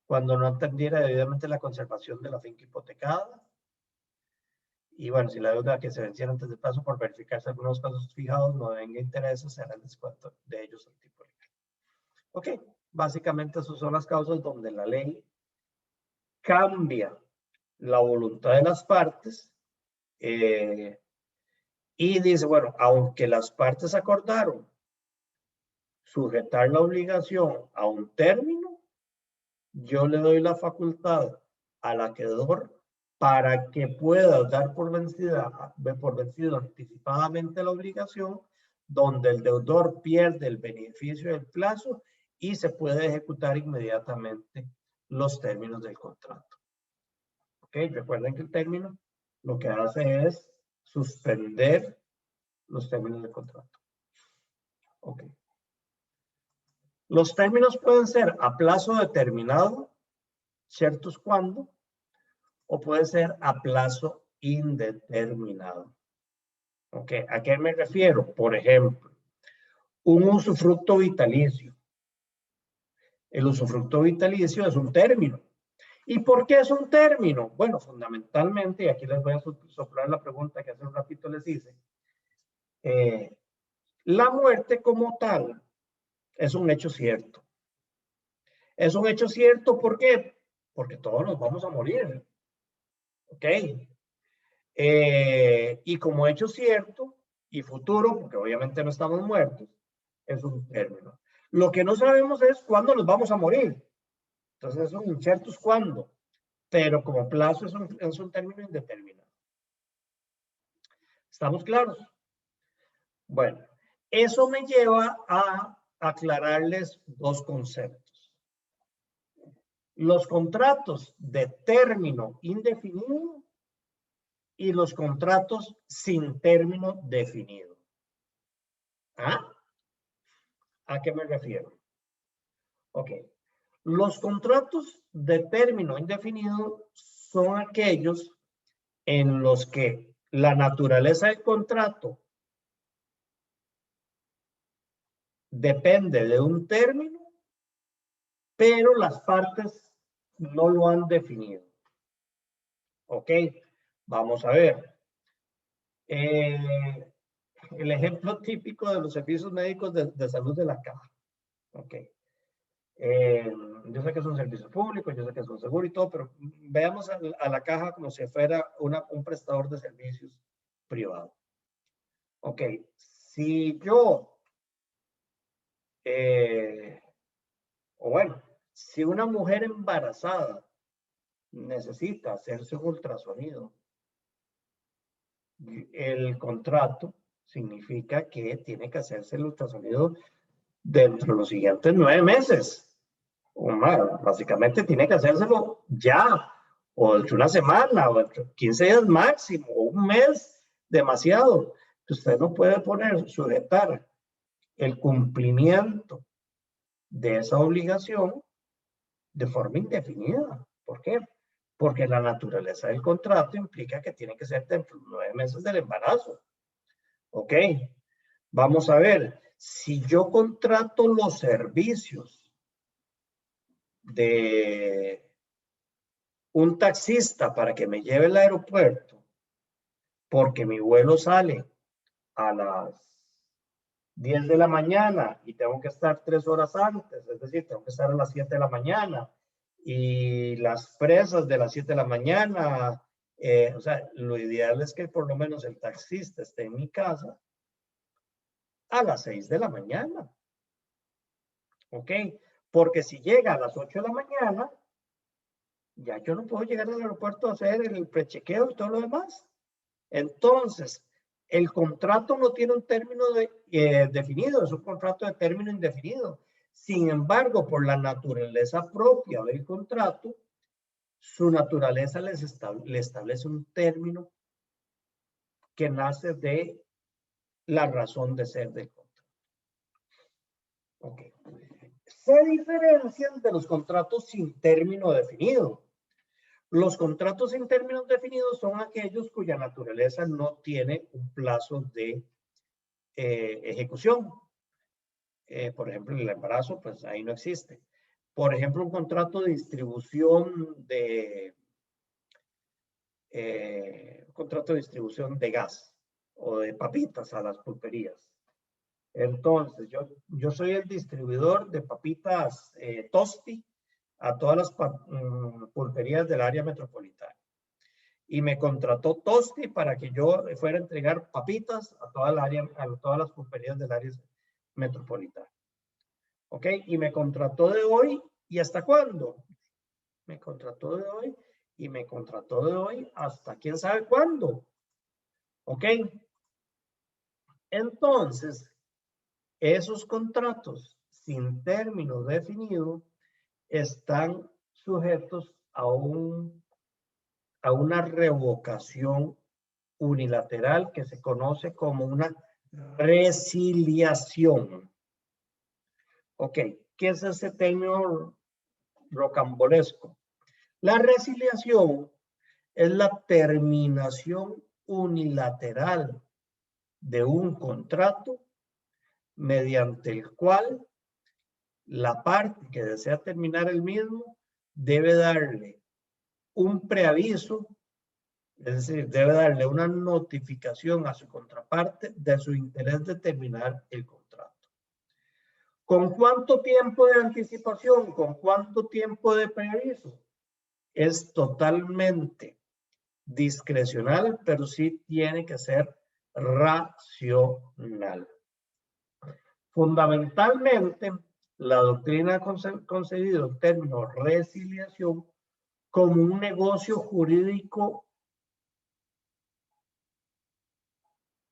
Cuando no atendiera debidamente la conservación de la finca hipotecada. Y bueno, si la deuda que se venciera antes del plazo por verificarse algunos casos fijados no venga intereses, será el descuento de ellos al tipo legal. Ok, básicamente esas son las causas donde la ley cambia la voluntad de las partes y dice, bueno, aunque las partes acordaron sujetar la obligación a un término, yo le doy la facultad al acreedor para que pueda dar por vencido anticipadamente la obligación, donde el deudor pierde el beneficio del plazo y se puede ejecutar inmediatamente los términos del contrato. Ok, recuerden que el término lo que hace es suspender los términos del contrato. Ok. Los términos pueden ser a plazo determinado, ciertos cuando, o puede ser a plazo indeterminado. Ok, ¿a qué me refiero? Por ejemplo, un usufructo vitalicio. El usufructo vitalicio es un término. ¿Y por qué es un término? Bueno, fundamentalmente, y aquí les voy a soplar la pregunta que hace un ratito les hice, la muerte como tal es un hecho cierto. Es un hecho cierto, ¿por qué? Porque todos nos vamos a morir. ¿Ok? Y como hecho cierto y futuro, porque obviamente no estamos muertos, es un término. Lo que no sabemos es cuándo nos vamos a morir. Entonces es un inciertus cuándo, pero como plazo es un término indeterminado. ¿Estamos claros? Bueno, eso me lleva a aclararles dos conceptos. Los contratos de término indefinido y los contratos sin término definido. ¿Ah? ¿A qué me refiero? Ok. Los contratos de término indefinido son aquellos en los que la naturaleza del contrato depende de un término, pero las partes no lo han definido. Ok, vamos a ver. El ejemplo típico de los servicios médicos de salud de la caja. Ok. Yo sé que es un servicio público, yo sé que es un seguro y todo, pero veamos a la caja como si fuera un prestador de servicios privado. Ok, si yo, o bueno, si una mujer embarazada necesita hacerse un ultrasonido, el contrato significa que tiene que hacerse el ultrasonido dentro de los siguientes 9 meses. O más, básicamente tiene que hacérselo ya, o dentro de una semana, o dentro de 15 días máximo, o un mes, demasiado. Usted no puede sujetar el cumplimiento de esa obligación de forma indefinida. ¿Por qué? Porque la naturaleza del contrato implica que tiene que ser dentro de 9 meses del embarazo. Ok, vamos a ver, si yo contrato los servicios de un taxista para que me lleve al aeropuerto, porque mi vuelo sale a las 10 de la mañana y tengo que estar 3 horas antes, es decir, tengo que estar a las 7 de la mañana y las presas de las 7 de la mañana, o sea, lo ideal es que por lo menos el taxista esté en mi casa a las 6 de la mañana. ¿Ok? Porque si llega a las 8 de la mañana, ya yo no puedo llegar al aeropuerto a hacer el prechequeo y todo lo demás. Entonces, El contrato no tiene un término definido, es un contrato de término indefinido. Sin embargo, por la naturaleza propia del contrato, su naturaleza le establece un término que nace de la razón de ser del contrato. Ok. Se diferencian de los contratos sin término definido. Los contratos sin términos definidos son aquellos cuya naturaleza no tiene un plazo de ejecución. Por ejemplo, el embarazo, pues ahí no existe. Por ejemplo, un contrato de distribución de gas o de papitas a las pulperías. Entonces, yo soy el distribuidor de papitas Tosti a todas las pulperías del área metropolitana. Y me contrató Tosti para que yo fuera a entregar papitas a todas las pulperías del área metropolitana. ¿Ok? Y me contrató de hoy, ¿y hasta cuándo? Me contrató de hoy y me contrató de hoy hasta quién sabe cuándo. ¿Ok? Entonces, esos contratos sin término definido están sujetos a una revocación unilateral que se conoce como una resiliación. Ok, ¿qué es ese término rocambolesco? La resiliación es la terminación unilateral de un contrato mediante el cual la parte que desea terminar el mismo debe darle un preaviso, es decir, debe darle una notificación a su contraparte de su interés de terminar el contrato. ¿Con cuánto tiempo de anticipación? ¿Con cuánto tiempo de preaviso? Es totalmente discrecional, pero sí tiene que ser racional. Fundamentalmente, la doctrina ha concebido el término resiliación como un negocio jurídico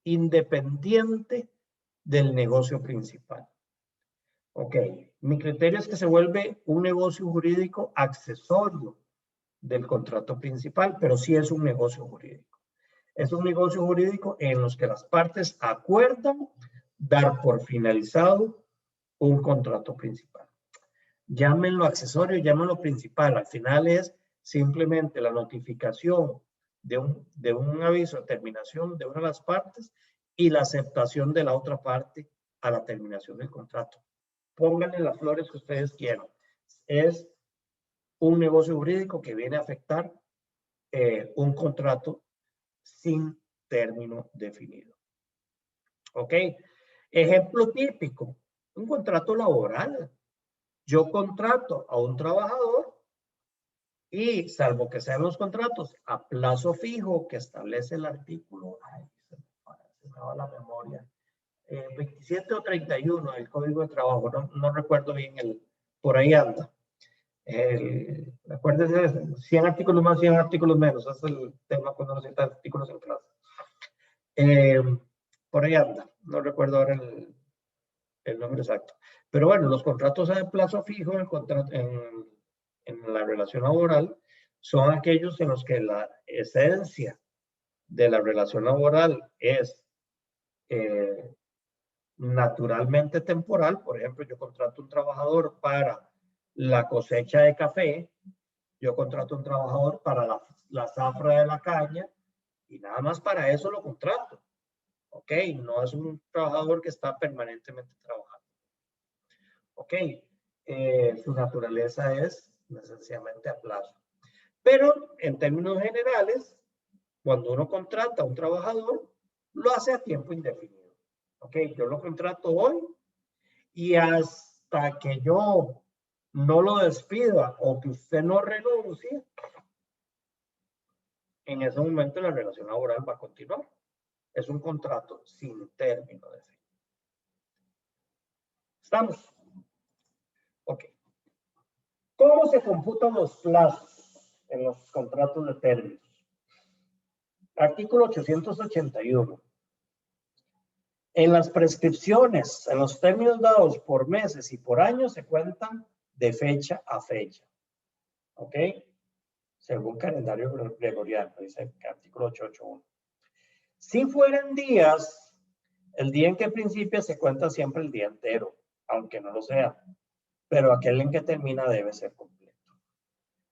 independiente del negocio principal. Ok, mi criterio es que se vuelve un negocio jurídico accesorio del contrato principal, pero sí es un negocio jurídico. Es un negocio jurídico en los que las partes acuerdan dar por finalizado un contrato principal. Llámenlo accesorio, llámenlo principal. Al final es simplemente la notificación de un aviso de terminación de una de las partes y la aceptación de la otra parte a la terminación del contrato. Pónganle las flores que ustedes quieran. Es un negocio jurídico que viene a afectar un contrato sin término definido. ¿Ok? Ejemplo típico, un contrato laboral. Yo contrato a un trabajador y salvo que sean los contratos a plazo fijo que establece el artículo, se me va la memoria, 27 o 31 del Código de Trabajo, no recuerdo bien, por ahí anda. Acuérdense, 100 artículos más, 100 artículos menos, ese es el tema cuando uno cita artículos en clase. Por ahí anda, no recuerdo ahora el número exacto. Pero bueno, los contratos a plazo fijo en la relación laboral son aquellos en los que la esencia de la relación laboral es naturalmente temporal. Por ejemplo, yo contrato un trabajador para la cosecha de café, yo contrato un trabajador para la zafra de la caña y nada más para eso lo contrato. Ok, no es un trabajador que está permanentemente trabajando. Ok, su naturaleza es esencialmente a plazo. Pero en términos generales, cuando uno contrata a un trabajador, lo hace a tiempo indefinido. Ok, yo lo contrato hoy y hasta que yo no lo despida o que usted no renuncie, en ese momento la relación laboral va a continuar. Es un contrato sin término definido. ¿Estamos? Ok. ¿Cómo se computan los plazos en los contratos de términos? Artículo 881. En las prescripciones, en los términos dados por meses y por años, se cuentan de fecha a fecha. ¿Ok? Según calendario gregoriano, dice el artículo 881. Si fueran días, el día en que principia se cuenta siempre el día entero, aunque no lo sea. Pero aquel en que termina debe ser completo.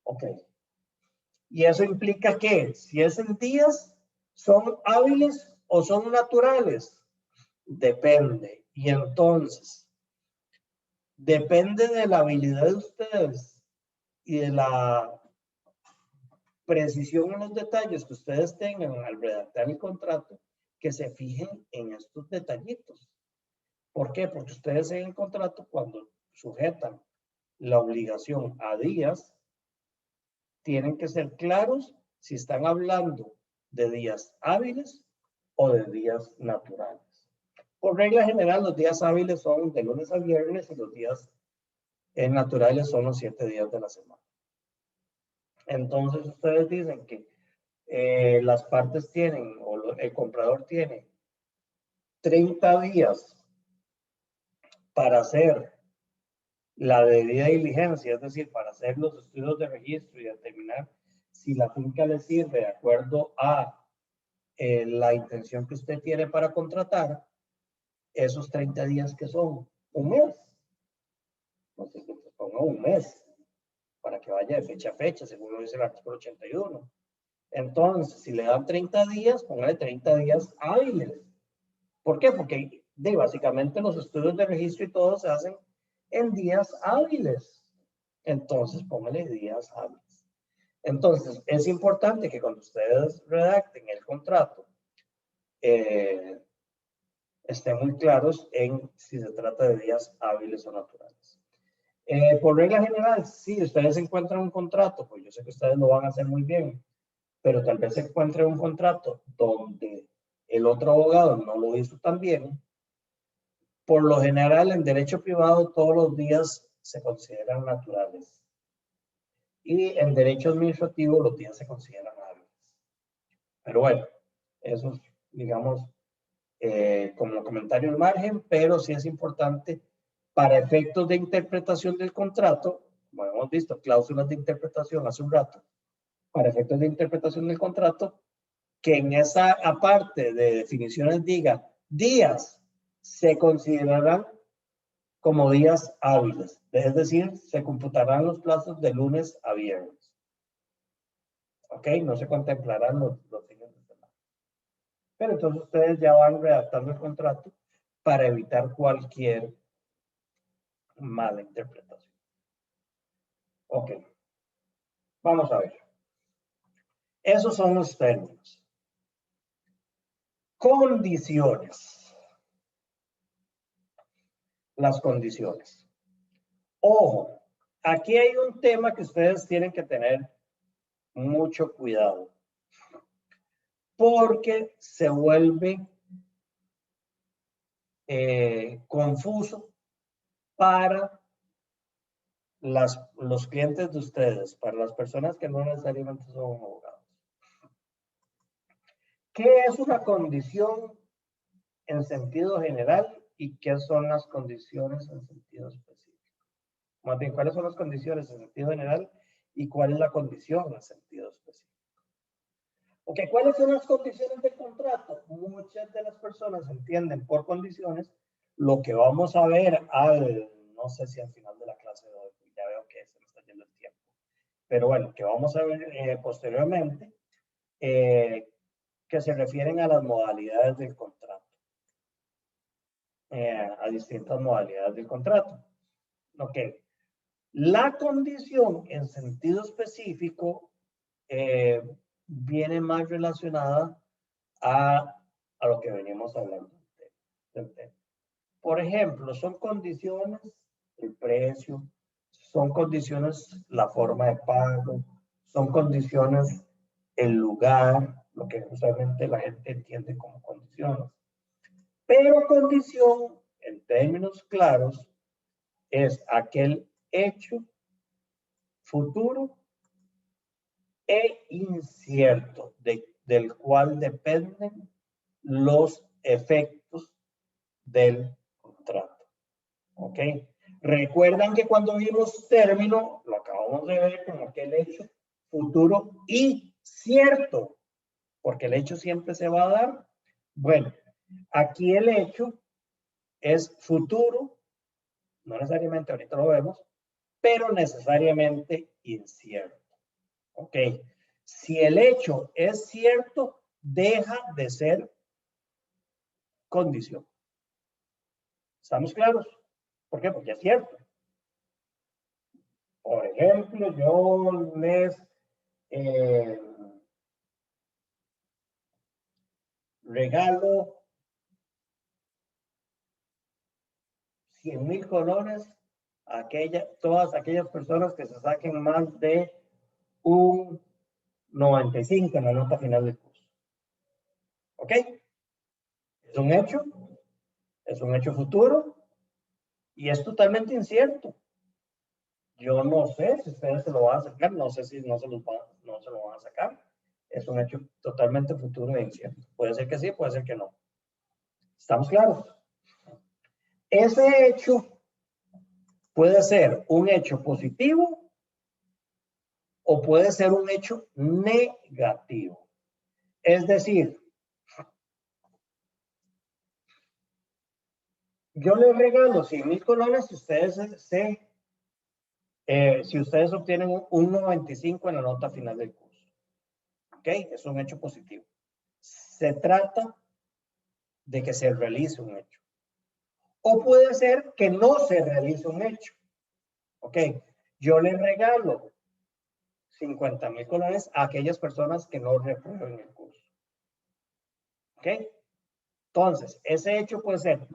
Ok. Y eso implica que si es en días, ¿son hábiles o son naturales? Depende. Y entonces, depende de la habilidad de ustedes y de la precisión en los detalles que ustedes tengan al redactar el contrato, que se fijen en estos detallitos. ¿Por qué? Porque ustedes en el contrato, cuando sujetan la obligación a días, tienen que ser claros si están hablando de días hábiles o de días naturales. Por regla general, los días hábiles son de lunes a viernes y los días naturales son los 7 días de la semana. Entonces, ustedes dicen que las partes tienen, o el comprador tiene 30 días para hacer la debida diligencia, es decir, para hacer los estudios de registro y determinar si la finca le sirve de acuerdo a la intención que usted tiene para contratar, esos 30 días que son un mes, no sé, que se ponga un mes, para que vaya de fecha a fecha, según lo dice el artículo 81. Entonces, si le dan 30 días, póngale 30 días hábiles. ¿Por qué? Porque básicamente los estudios de registro y todo se hacen en días hábiles. Entonces, póngale días hábiles. Entonces, es importante que cuando ustedes redacten el contrato, estén muy claros en si se trata de días hábiles o naturales. Por regla general, si ustedes encuentran un contrato, pues yo sé que ustedes lo van a hacer muy bien, pero tal vez se encuentre un contrato donde el otro abogado no lo hizo tan bien. Por lo general, en derecho privado, todos los días se consideran naturales. Y en derecho administrativo, los días se consideran hábiles. Pero bueno, eso es, digamos, como comentario al margen, pero sí es importante para efectos de interpretación del contrato, como hemos visto, cláusulas de interpretación hace un rato, para efectos de interpretación del contrato, que en esa aparte de definiciones diga días se considerarán como días hábiles, es decir, se computarán los plazos de lunes a viernes. ¿Ok? No se contemplarán los fines de semana. Pero entonces ustedes ya van redactando el contrato para evitar cualquier mala interpretación. Ok. Vamos a ver. Esos son los términos. Condiciones. Las condiciones. Ojo, aquí hay un tema que ustedes tienen que tener mucho cuidado, porque se vuelve confuso para los clientes de ustedes, para las personas que no necesariamente son abogados. ¿Qué es una condición en sentido general y qué son las condiciones en sentido específico? Más bien, ¿cuáles son las condiciones en sentido general y cuál es la condición en sentido específico? Ok, ¿cuáles son las condiciones del contrato? Muchas de las personas entienden por condiciones lo que vamos a ver no sé si al final de la clase de hoy, ya veo que se me está yendo el tiempo, pero bueno, que vamos a ver posteriormente, que se refieren a las modalidades del contrato, a distintas modalidades del contrato. Ok, la condición en sentido específico viene más relacionada a lo que venimos hablando del tema. Por ejemplo, son condiciones el precio, son condiciones la forma de pago, son condiciones el lugar, lo que usualmente la gente entiende como condiciones. Pero condición, en términos claros, es aquel hecho futuro e incierto del cual dependen los efectos del contrato. ¿Ok? Recuerdan que cuando vimos término, lo acabamos de ver con aquel hecho futuro y cierto, porque el hecho siempre se va a dar. Bueno, aquí el hecho es futuro, no necesariamente ahorita lo vemos, pero necesariamente incierto. ¿Ok? Si el hecho es cierto, deja de ser condición. ¿Estamos claros? ¿Por qué? Porque es cierto. Por ejemplo, yo les regalo 100,000 colones a todas aquellas personas que se saquen más de un 95 en la nota final del curso. ¿Ok? Es un hecho futuro y es totalmente incierto. Yo no sé si ustedes se lo van a sacar, no sé si no se lo van a sacar. Es un hecho totalmente futuro e incierto. Puede ser que sí, puede ser que no. ¿Estamos claros? Ese hecho puede ser un hecho positivo o puede ser un hecho negativo. Es decir, yo les regalo 100,000 colones si ustedes obtienen un 95 en la nota final del curso. ¿Ok? Es un hecho positivo. Se trata de que se realice un hecho. O puede ser que no se realice un hecho. ¿Ok? Yo les regalo 50,000 colones a aquellas personas que no reprueben el curso. ¿Ok? Entonces, ese hecho puede ser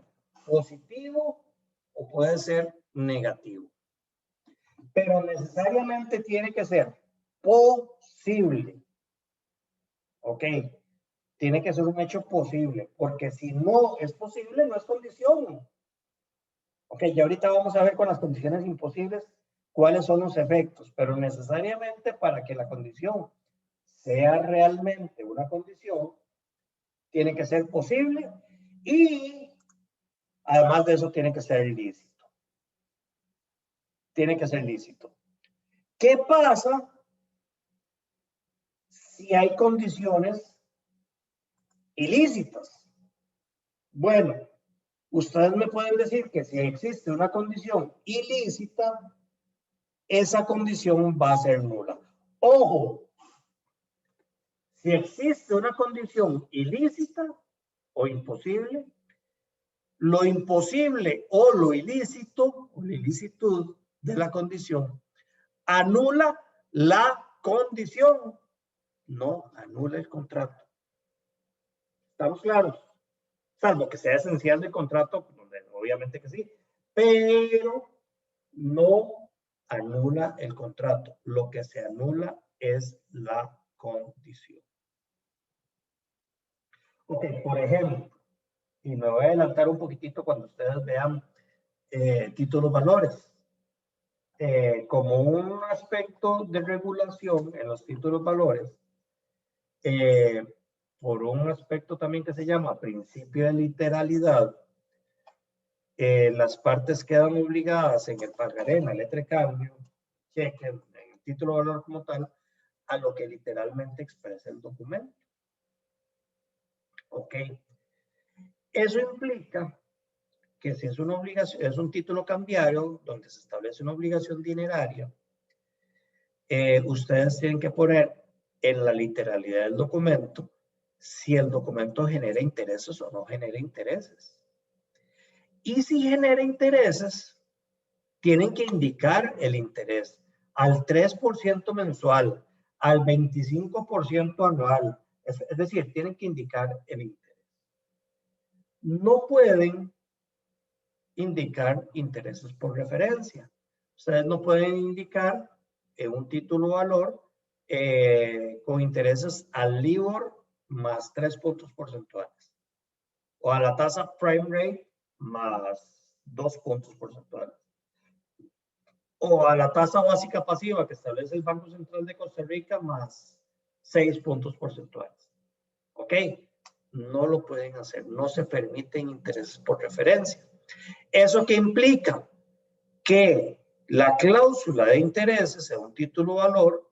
positivo o puede ser negativo. Pero necesariamente tiene que ser posible. ¿Ok? Tiene que ser un hecho posible, porque si no es posible, no es condición. Ok, ya ahorita vamos a ver con las condiciones imposibles cuáles son los efectos, pero necesariamente para que la condición sea realmente una condición, tiene que ser posible y además de eso tiene que ser ilícito. Tiene que ser lícito. ¿Qué pasa si hay condiciones ilícitas? Bueno, ustedes me pueden decir que si existe una condición ilícita, esa condición va a ser nula. Ojo, si existe una condición ilícita o imposible, lo imposible o lo ilícito o la ilicitud de la condición anula la condición, no anula el contrato. ¿Estamos claros? Salvo que sea esencial del contrato, obviamente que sí, pero no anula el contrato. Lo que se anula es la condición. Ok, por ejemplo, y me voy a adelantar un poquitito cuando ustedes vean títulos valores. Como un aspecto de regulación en los títulos valores, por un aspecto también que se llama principio de literalidad, las partes quedan obligadas en el pagaré, en la letra de cambio, cheque, en el título de valor como tal, a lo que literalmente expresa el documento. Ok. Eso implica que si es una obligación, es un título cambiario donde se establece una obligación dineraria, ustedes tienen que poner en la literalidad del documento si el documento genera intereses o no genera intereses. Y si genera intereses, tienen que indicar el interés al 3% mensual, al 25% anual. Es decir, tienen que indicar el interés. No pueden indicar intereses por referencia. Ustedes no pueden indicar un título valor con intereses al LIBOR más 3 puntos porcentuales o a la tasa prime rate más 2 puntos porcentuales o a la tasa básica pasiva que establece el Banco Central de Costa Rica más 6 puntos porcentuales. ¿Ok? no lo pueden hacer. No se permiten intereses por referencia. ¿Eso qué implica? Que la cláusula de intereses en un título valor,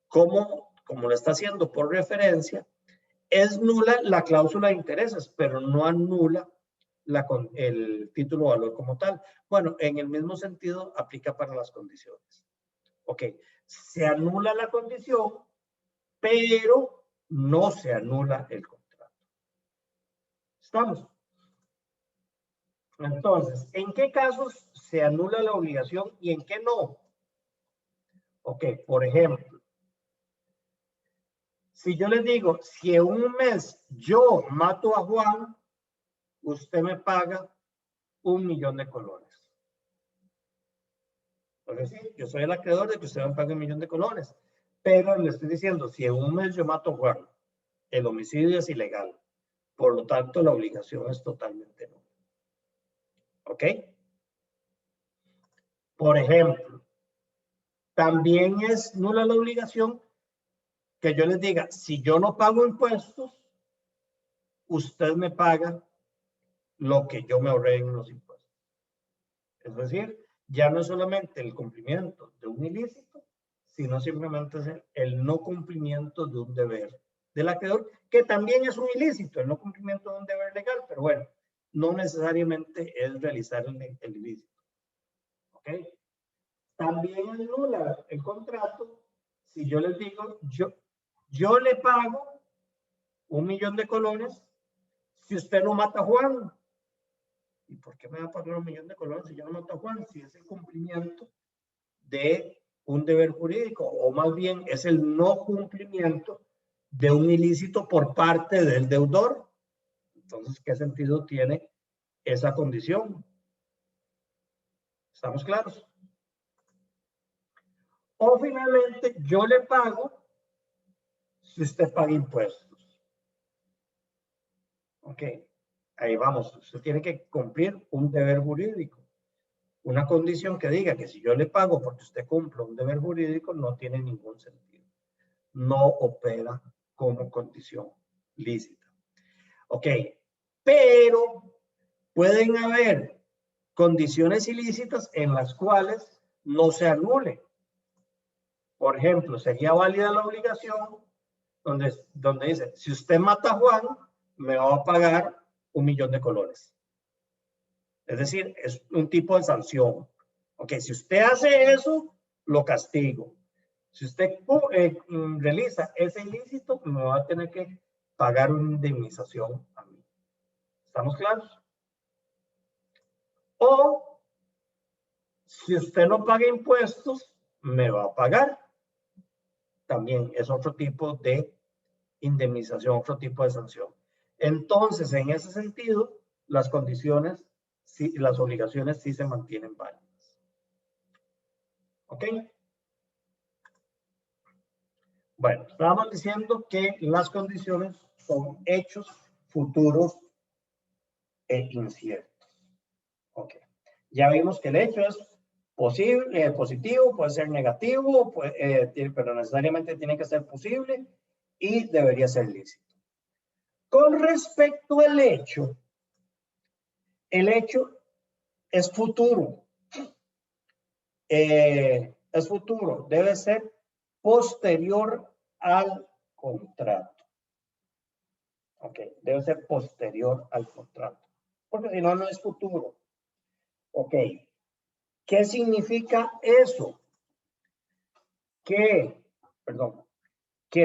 como lo está haciendo por referencia, es nula la cláusula de intereses, pero no anula el título valor como tal. Bueno, en el mismo sentido aplica para las condiciones. Ok, se anula la condición, pero no se anula el contrato. ¿Estamos? Entonces, ¿en qué casos se anula la obligación y en qué no? Ok, por ejemplo, si yo les digo, si en un mes yo mato a Juan, usted me paga 1.000.000 de colones. Porque sí, yo soy el acreedor de que usted me pague 1.000.000 de colones. Pero le estoy diciendo, si en un mes yo mato a Juan, el homicidio es ilegal. Por lo tanto, la obligación es totalmente nula. ¿Ok? Por ejemplo, también es nula la obligación que yo les diga, si yo no pago impuestos, usted me paga lo que yo me ahorré en los impuestos. Es decir, ya no es solamente el cumplimiento de un ilícito, sino simplemente es el no cumplimiento de un deber del acreedor, que también es un ilícito, el no cumplimiento de un deber legal, pero bueno, no necesariamente es realizar el ilícito. ¿Ok? También anula el contrato si yo les digo, yo le pago 1.000.000 de colones si usted no mata a Juan. ¿Y por qué me va a pagar 1.000.000 de colones si yo no mato a Juan? Si es el cumplimiento de un deber jurídico, o más bien es el no cumplimiento de un ilícito por parte del deudor. Entonces, ¿qué sentido tiene esa condición? ¿Estamos claros? O finalmente, yo le pago si usted paga impuestos. Ok, ahí vamos. Usted tiene que cumplir un deber jurídico. Una condición que diga que si yo le pago porque usted cumple un deber jurídico no tiene ningún sentido. No opera como condición lícita. Ok, pero pueden haber condiciones ilícitas en las cuales no se anule. Por ejemplo, sería válida la obligación donde dice, si usted mata a Juan, me va a pagar 1.000.000 de colones. Es decir, es un tipo de sanción. Ok, si usted hace eso, lo castigo. Si usted realiza ese ilícito, me va a tener que pagar una indemnización a mí. ¿Estamos claros? O si usted no paga impuestos, me va a pagar. También es otro tipo de indemnización, otro tipo de sanción. Entonces, en ese sentido, las condiciones, sí, las obligaciones sí se mantienen válidas. ¿Ok? Bueno, estábamos diciendo que las condiciones son hechos futuros e inciertos. Ok. Ya vimos que el hecho es posible, positivo, puede ser negativo, pero necesariamente tiene que ser posible y debería ser lícito. Con respecto al hecho, el hecho es futuro. Es futuro, debe ser posterior al contrato. Ok, debe ser posterior al contrato, porque si no, no es futuro. Ok, ¿qué significa eso? Que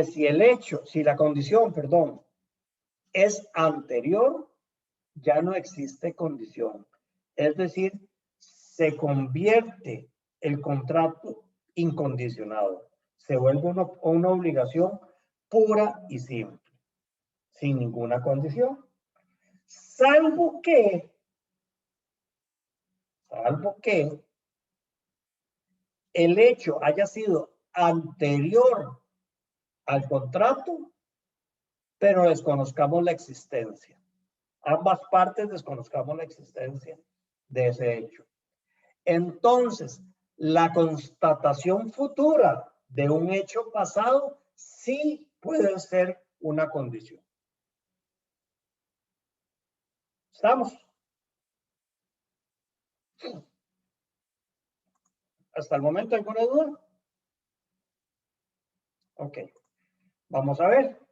si la condición, es anterior, ya no existe condición. Es decir, se convierte el contrato incondicionado. Se vuelve una obligación pura y simple, sin ninguna condición. Salvo que el hecho haya sido anterior al contrato, pero desconozcamos la existencia. Ambas partes desconozcamos la existencia de ese hecho. Entonces, la constatación futura de un hecho pasado sí puede ser una condición. ¿Estamos? ¿Hasta el momento alguna duda? Ok. Vamos a ver.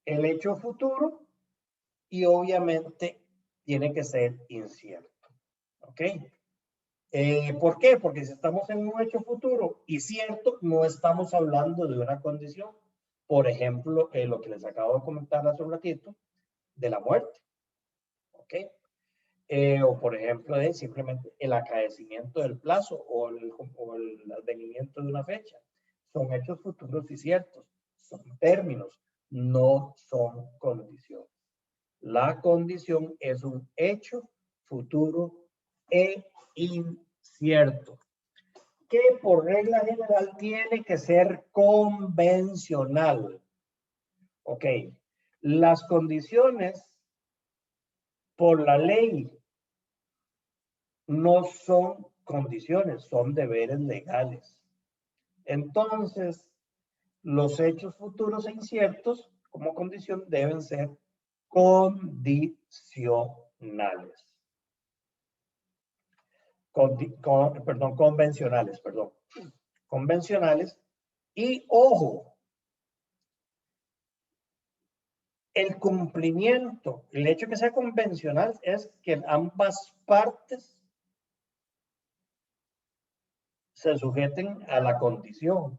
El hecho futuro y obviamente tiene que ser incierto. ¿Ok? ¿Por qué? Porque si estamos en un hecho futuro y cierto, no estamos hablando de una condición. Por ejemplo, lo que les acabo de comentar hace un ratito, de la muerte. ¿Ok? O por ejemplo, de simplemente el acaecimiento del plazo o el advenimiento de una fecha. Son hechos futuros y ciertos. Son términos, no son condiciones. La condición es un hecho futuro e incierto, que por regla general tiene que ser convencional. Ok, las condiciones por la ley no son condiciones, son deberes legales. Entonces, los hechos futuros e inciertos como condición deben ser condicionales. Convencionales. Convencionales. Y ojo, el cumplimiento, el hecho de que sea convencional es que ambas partes se sujeten a la condición.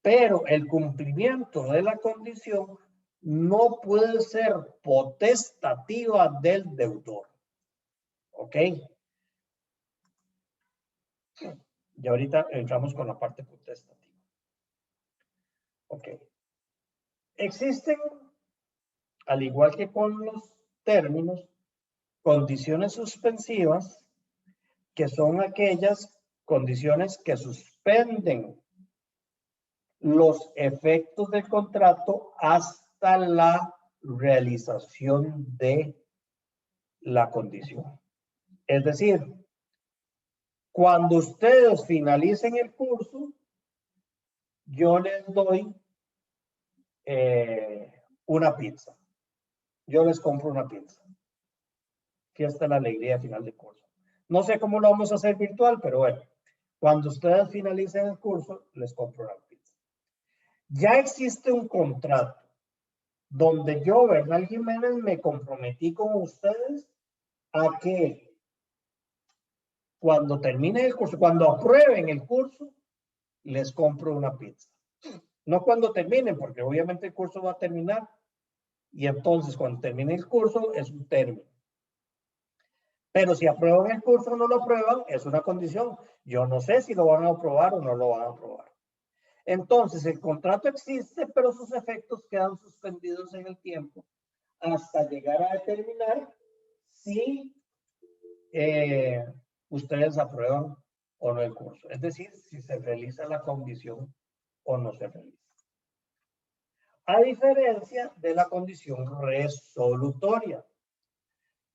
Pero el cumplimiento de la condición no puede ser potestativa del deudor. ¿Ok? Y ahorita entramos con la parte potestativa. Ok. Existen, al igual que con los términos, condiciones suspensivas, que son aquellas condiciones que suspenden los efectos del contrato hasta la realización de la condición. Es decir, cuando ustedes finalicen el curso, yo les doy una pizza. Yo les compro una pizza. Aquí está la alegría final del curso. No sé cómo lo vamos a hacer virtual, pero bueno, cuando ustedes finalicen el curso, les compro una pizza. Ya existe un contrato donde yo, Bernal Jiménez, me comprometí con ustedes a que cuando termine el curso, cuando aprueben el curso, les compro una pizza. No cuando terminen, porque obviamente el curso va a terminar. Y entonces, cuando termine el curso, es un término. Pero si aprueban el curso o no lo aprueban, es una condición. Yo no sé si lo van a aprobar o no lo van a aprobar. Entonces, el contrato existe, pero sus efectos quedan suspendidos en el tiempo hasta llegar a determinar si ustedes aprueban o no el curso. Es decir, si se realiza la condición o no se realiza. A diferencia de la condición resolutoria.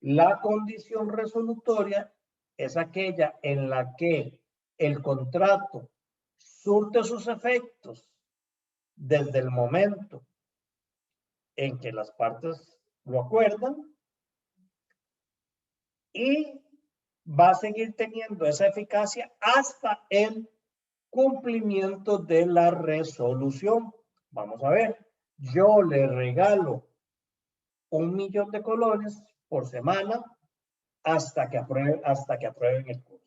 La condición resolutoria es aquella en la que el contrato surte sus efectos desde el momento en que las partes lo acuerdan y va a seguir teniendo esa eficacia hasta el cumplimiento de la resolución. Vamos a ver, yo le regalo 1.000.000 de colones por semana hasta que aprueben el curso.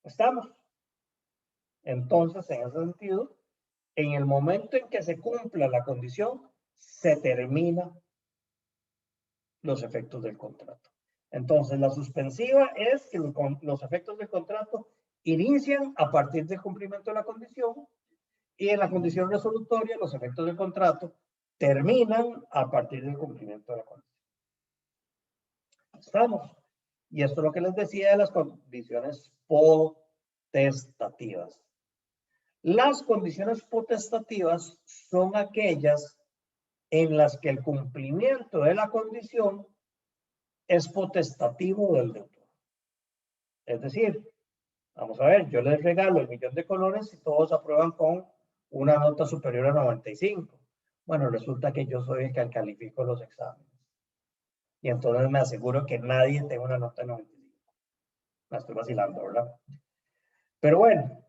¿Estamos? Entonces, en ese sentido, en el momento en que se cumpla la condición, se termina los efectos del contrato. Entonces, la suspensiva es que los efectos del contrato inician a partir del cumplimiento de la condición y en la condición resolutoria los efectos del contrato terminan a partir del cumplimiento de la condición. ¿Estamos? Y esto es lo que les decía de las condiciones potestativas. Las condiciones potestativas son aquellas en las que el cumplimiento de la condición es potestativo del deudor. Es decir, vamos a ver, yo les regalo 1.000.000 de colones y todos aprueban con una nota superior a 95. Bueno, resulta que yo soy el que califico los exámenes. y entonces me aseguro que nadie tenga una nota de 95. La estoy vacilando, ¿verdad? Pero bueno,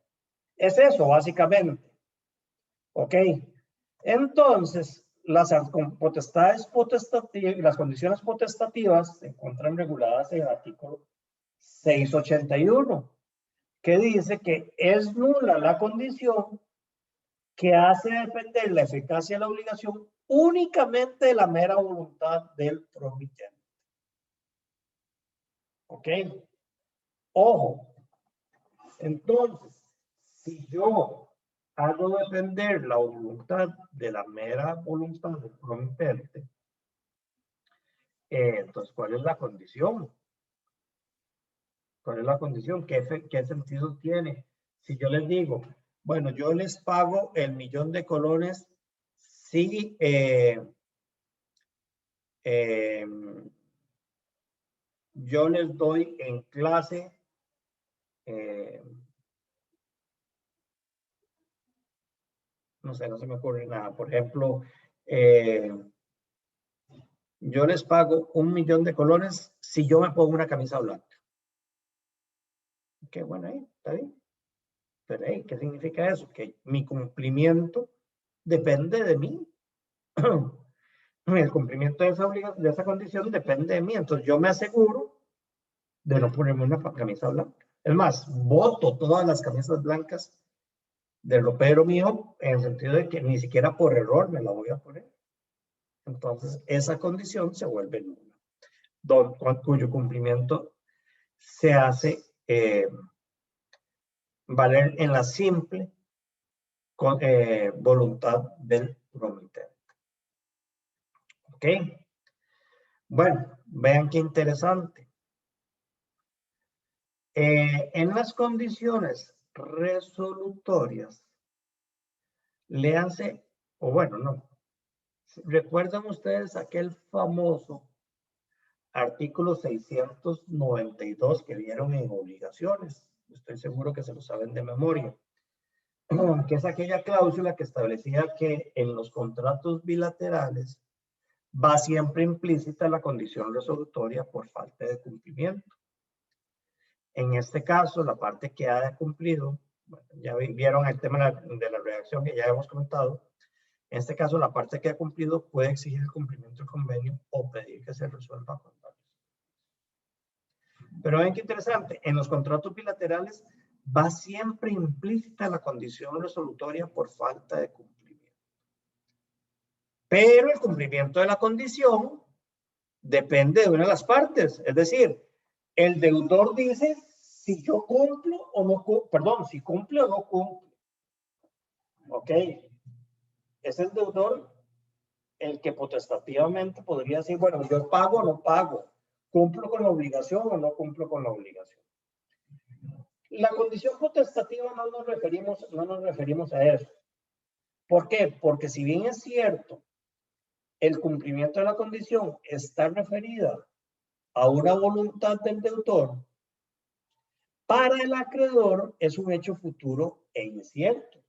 es eso básicamente. Ok. Entonces, las potestades potestativas y las condiciones potestativas se encuentran reguladas en el artículo 681, que dice que es nula la condición que hace depender la eficacia de la obligación únicamente de la mera voluntad del promitente. ¿Ok? Ojo. Entonces, si yo hago depender la voluntad de la mera voluntad del promitente, entonces, ¿cuál es la condición? ¿Cuál es la condición? ¿Qué sentido tiene? Si yo les digo, bueno, yo les pago el 1.000.000 de colones si yo les doy en clase no sé, no se me ocurre nada. Por ejemplo, yo les pago 1.000.000 de colones si yo me pongo una camisa blanca. Qué bueno, ahí, está bien. Pero, ¿qué significa eso? Que mi cumplimiento depende de mí. El cumplimiento de esa condición depende de mí. Entonces, yo me aseguro de no ponerme una camisa blanca. Es más, voto todas las camisas blancas del ropero mío en el sentido de que ni siquiera por error me la voy a poner. Entonces, esa condición se vuelve nula, cuyo cumplimiento se hace valer en la simple voluntad del promitente. ¿Ok? Bueno, vean qué interesante. En las condiciones resolutorias, léanse, o bueno, no. ¿Recuerdan ustedes aquel famoso artículo 692 que vieron en obligaciones? Estoy seguro que se lo saben de memoria. Que es aquella cláusula que establecía que en los contratos bilaterales va siempre implícita la condición resolutoria por falta de cumplimiento. En este caso, la parte que ha cumplido, bueno, ya vieron el tema de la redacción que ya hemos comentado. En este caso, la parte que ha cumplido puede exigir el cumplimiento del convenio o pedir que se resuelva con datos. Pero ven qué interesante, en los contratos bilaterales va siempre implícita la condición resolutoria por falta de cumplimiento. Pero el cumplimiento de la condición depende de una de las partes. Es decir, el deudor dice si yo cumplo o no cumplo, perdón, si cumple o no cumple. Ok. Es el deudor el que potestativamente podría decir, bueno, yo pago o no pago, cumplo con la obligación o no cumplo con la obligación. La condición potestativa no nos referimos a eso. ¿Por qué? Porque si bien es cierto, el cumplimiento de la condición está referida a una voluntad del deudor, para el acreedor es un hecho futuro e incierto.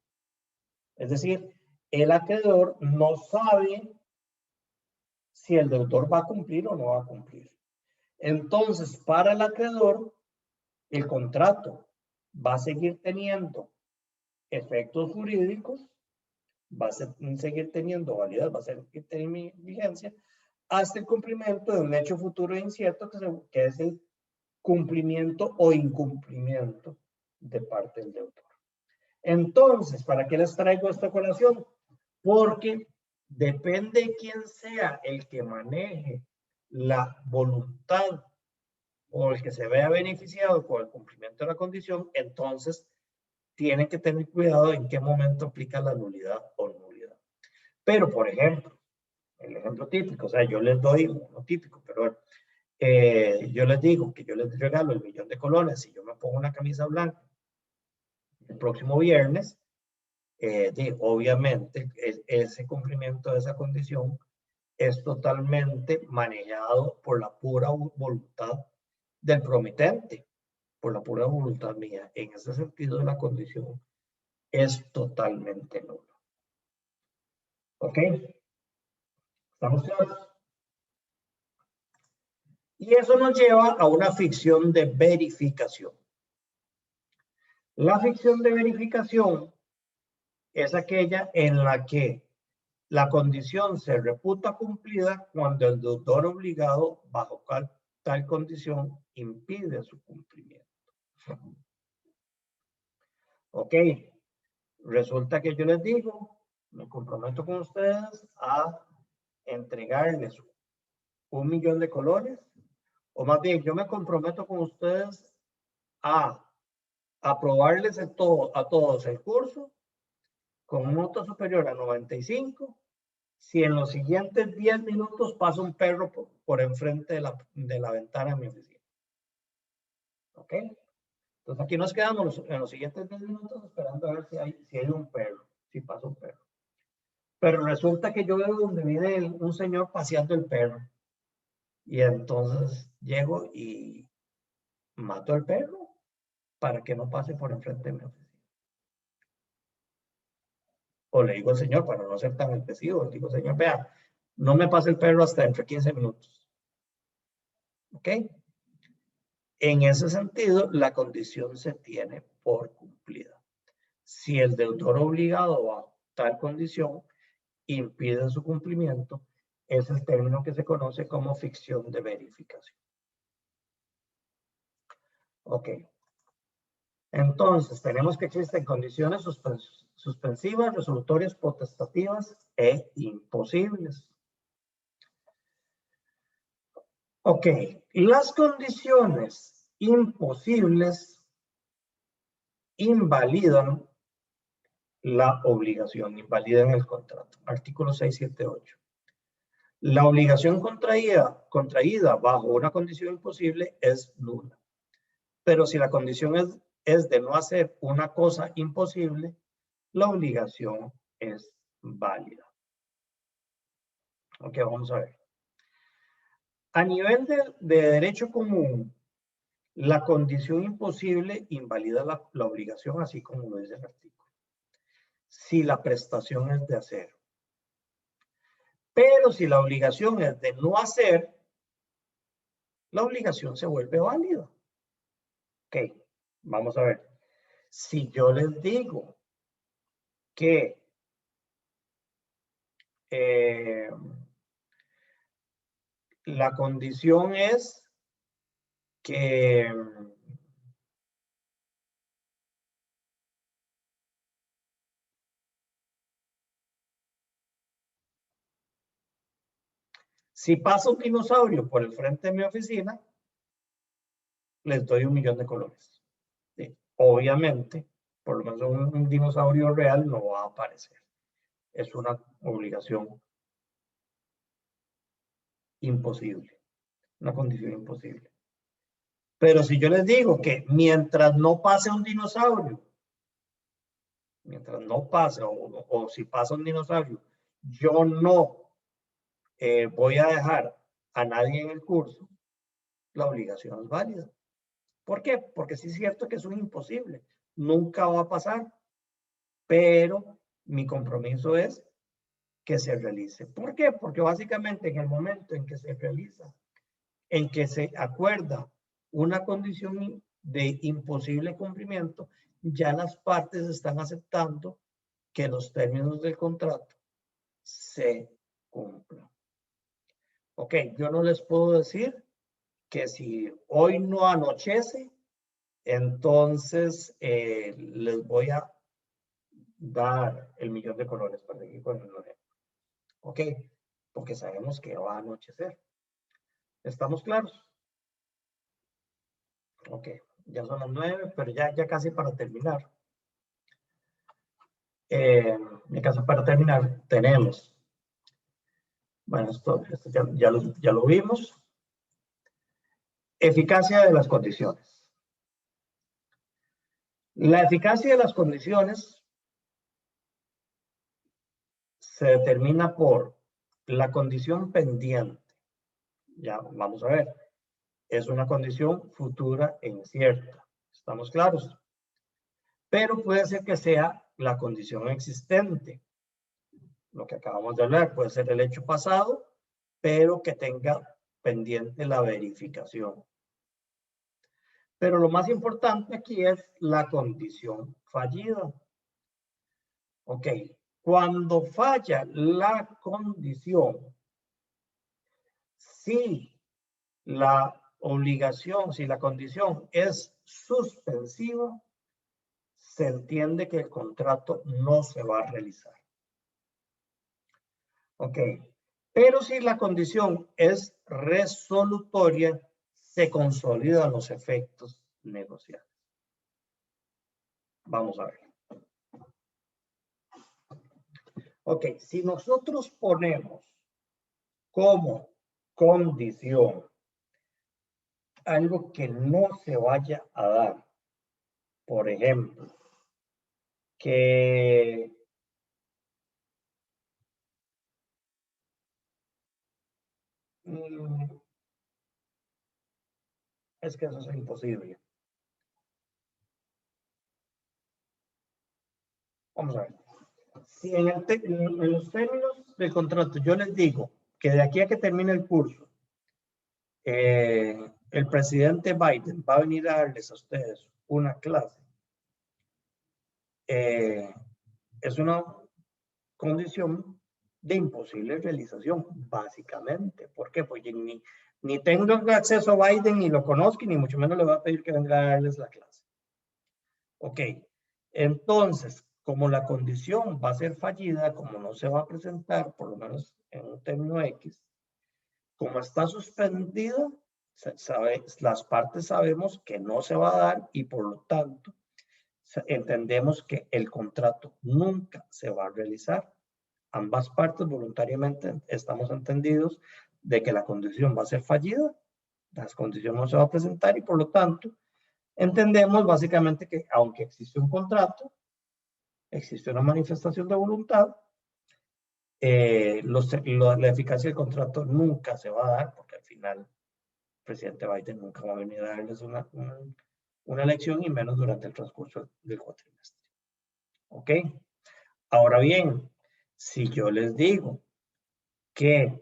Es decir, el acreedor no sabe si el deudor va a cumplir o no va a cumplir. Entonces, para el acreedor, el contrato va a seguir teniendo efectos jurídicos, va a seguir teniendo validez, va a seguir teniendo vigencia, hasta el cumplimiento de un hecho futuro e incierto que es el cumplimiento o incumplimiento de parte del deudor. Entonces, ¿para qué les traigo esta colación? Porque depende de quién sea el que maneje la voluntad o el que se vea beneficiado por el cumplimiento de la condición, entonces tienen que tener cuidado en qué momento aplica la nulidad o nulidad. Pero, por ejemplo, el ejemplo típico, o sea, yo les doy, no típico, pero yo les digo que yo les regalo el 1.000.000 de colones y yo me pongo una camisa blanca el próximo viernes, obviamente ese cumplimiento de esa condición es totalmente manejado por la pura voluntad del promitente, por la pura voluntad mía. En ese sentido, la condición es totalmente nula. ¿Ok? ¿Estamos claros? Y eso nos lleva a una ficción de verificación. La ficción de verificación es aquella en la que la condición se reputa cumplida cuando el deudor obligado bajo tal condición impide su cumplimiento. Ok, resulta que yo les digo, me comprometo con ustedes a entregarles 1 millón de colones, o más bien yo me comprometo con ustedes a aprobarles a todos el curso con nota superior a 95 si en los siguientes 10 minutos pasa un perro por enfrente de la ventana de mi oficina. ¿Ok? Entonces aquí nos quedamos en los siguientes 10 minutos esperando a ver si hay un perro, si pasa un perro. Pero resulta que yo veo donde viene un señor paseando el perro. Y entonces llego y mato al perro para que no pase por enfrente de mi oficina. O le digo al señor, para no ser tan excesivo, le digo, señor, vea, no me pase el perro hasta dentro de 15 minutos. ¿Ok? En ese sentido, la condición se tiene por cumplida. Si el deudor obligado a tal condición impide su cumplimiento, es el término que se conoce como ficción de verificación. Ok. Entonces, tenemos que existen condiciones suspensivas, resolutorias, potestativas e imposibles. Ok, las condiciones imposibles invalidan la obligación, invalidan el contrato. Artículo 678. La obligación contraída bajo una condición imposible es nula. Pero si la condición es de no hacer una cosa imposible, la obligación es válida. Ok, vamos a ver. A nivel de derecho común, la condición imposible invalida la obligación, así como lo dice el artículo. Si la prestación es de hacer. Pero si la obligación es de no hacer, la obligación se vuelve válida. Ok, vamos a ver. Si yo les digo que la condición es que si pasa un dinosaurio por el frente de mi oficina, les doy 1 millón de colones. ¿Sí? Obviamente, por lo menos un dinosaurio real no va a aparecer. Es una obligación imposible, una condición imposible. Pero si yo les digo que mientras no pase un dinosaurio, mientras no pase, o si pasa un dinosaurio, yo no voy a dejar a nadie en el curso, la obligación es válida. ¿Por qué? Porque sí es cierto que es un imposible, nunca va a pasar, pero mi compromiso es que se realice. ¿Por qué? Porque básicamente en el momento en que se realiza, en que se acuerda una condición de imposible cumplimiento, ya las partes están aceptando que los términos del contrato se cumplan. Ok, yo no les puedo decir que si hoy no anochece, entonces les voy a dar el 1 millón de colones para seguir con el ejemplo. Ok, porque sabemos que va a anochecer. ¿Estamos claros? Ok, ya son las 9, pero ya casi para terminar. Ya casi para terminar, tenemos. Bueno, esto ya lo vimos. Eficacia de las condiciones. La eficacia de las condiciones se determina por la condición pendiente. Ya vamos a ver. Es una condición futura e incierta. ¿Estamos claros? Pero puede ser que sea la condición existente. Lo que acabamos de hablar puede ser el hecho pasado, pero que tenga pendiente la verificación. Pero lo más importante aquí es la condición fallida. Ok, cuando falla la condición, si la obligación, si la condición es suspensiva, se entiende que el contrato no se va a realizar. Ok, pero si la condición es resolutoria, se consolidan los efectos negociables. Vamos a ver. Ok, si nosotros ponemos como condición algo que no se vaya a dar, por ejemplo, que es que eso es imposible. Vamos a ver. Si en los términos del contrato yo les digo que de aquí a que termine el curso, el presidente Biden va a venir a darles a ustedes una clase, es una condición de imposible realización, básicamente. ¿Por qué? Porque ni tengo acceso a Biden, ni lo conozco, ni mucho menos le va a pedir que venga a darles la clase. Ok, entonces, como la condición va a ser fallida, como no se va a presentar, por lo menos en un término X, como está suspendida, las partes sabemos que no se va a dar y por lo tanto entendemos que el contrato nunca se va a realizar. Ambas partes voluntariamente estamos entendidos de que la condición va a ser fallida, la condición no se va a presentar y por lo tanto entendemos básicamente que aunque existe un contrato, existe una manifestación de voluntad, la eficacia del contrato nunca se va a dar porque al final el presidente Biden nunca va a venir a darles una elección y menos durante el transcurso del cuatrimestre. ¿Ok? Ahora bien, si yo les digo que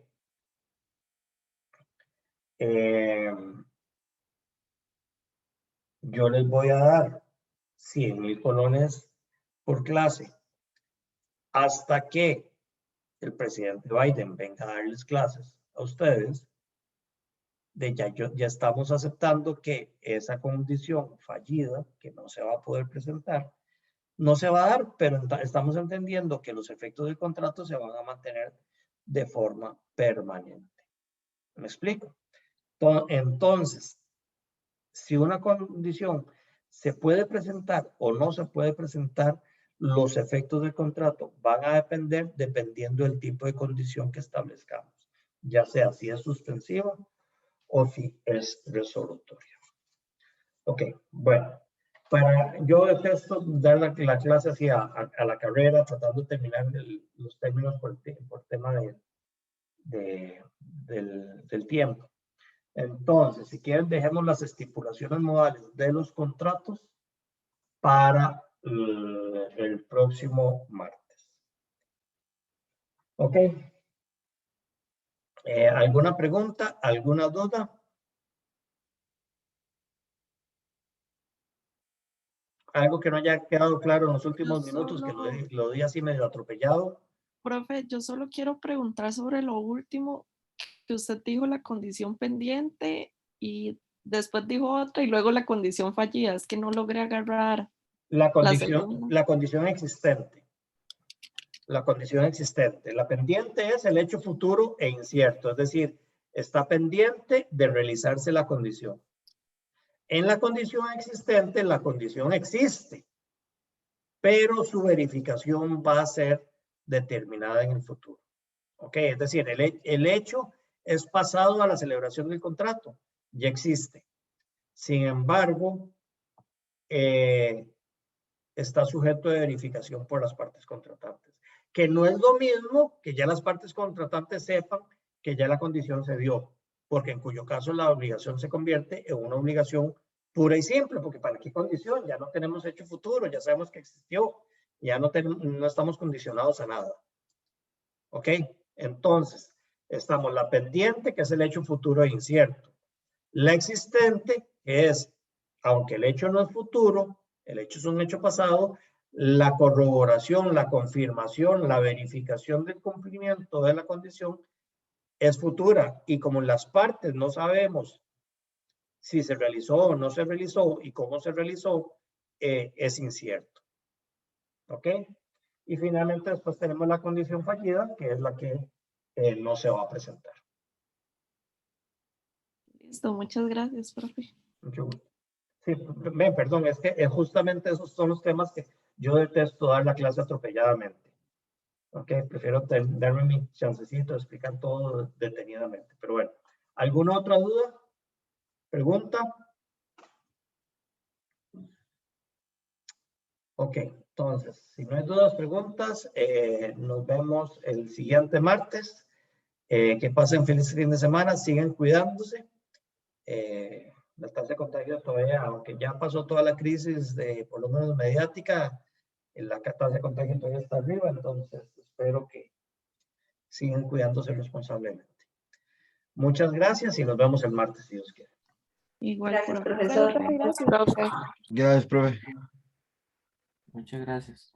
yo les voy a dar 100,000 colones por clase hasta que el presidente Biden venga a darles clases a ustedes, ya estamos aceptando que esa condición fallida, que no se va a poder presentar, no se va a dar, pero estamos entendiendo que los efectos del contrato se van a mantener de forma permanente. ¿Me explico? Entonces, si una condición se puede presentar o no se puede presentar, los efectos del contrato van a depender dependiendo del tipo de condición que establezcamos, ya sea si es suspensiva o si es resolutoria. Ok, bueno, yo detesto dar la clase así a la carrera, tratando de terminar los términos por tema del tiempo. Entonces, si quieren, dejemos las estipulaciones modales de los contratos para el próximo martes. ¿Ok? ¿Alguna pregunta? ¿Alguna duda? Algo que no haya quedado claro en los últimos minutos, que lo di así medio atropellado. Profe, yo solo quiero preguntar sobre lo último que usted dijo, la condición pendiente y después dijo otra y luego la condición fallida. Es que no logré agarrar la segunda. condición existente. La condición existente. La pendiente es el hecho futuro e incierto, es decir, está pendiente de realizarse la condición. En la condición existente, la condición existe, pero su verificación va a ser determinada en el futuro. ¿Ok? Es decir, el hecho es pasado a la celebración del contrato, ya existe. Sin embargo, está sujeto de verificación por las partes contratantes, que no es lo mismo que ya las partes contratantes sepan que ya la condición se dio, porque en cuyo caso la obligación se convierte en una obligación pura y simple, porque ¿para qué condición? Ya no tenemos hecho futuro, ya sabemos que existió, ya no estamos condicionados a nada. ¿Ok? Entonces, Estamos la pendiente, que es el hecho futuro e incierto. La existente, que es, aunque el hecho no es futuro, el hecho es un hecho pasado, la corroboración, la confirmación, la verificación del cumplimiento de la condición es futura. Y como las partes no sabemos si se realizó o no se realizó y cómo se realizó, es incierto. ¿Ok? Y finalmente después tenemos la condición fallida, que es la que no se va a presentar. Listo, muchas gracias, profe. Mucho gusto. Sí, perdón, es que justamente esos son los temas que yo detesto dar la clase atropelladamente. Ok, prefiero darme mi chancecito de explicar todo detenidamente. Pero bueno, ¿alguna otra duda? ¿Pregunta? Ok, entonces, si no hay dudas, preguntas, nos vemos el siguiente martes. Que pasen feliz fin de semana, sigan cuidándose. La tasa de contagio todavía, aunque ya pasó toda la crisis de, por lo menos mediática, la tasa de contagio todavía está arriba, entonces espero que sigan cuidándose responsablemente. Muchas gracias y nos vemos el martes, si Dios quiere. Igual, Gracias, profe. profesor. Gracias. Gracias, profe. Muchas gracias.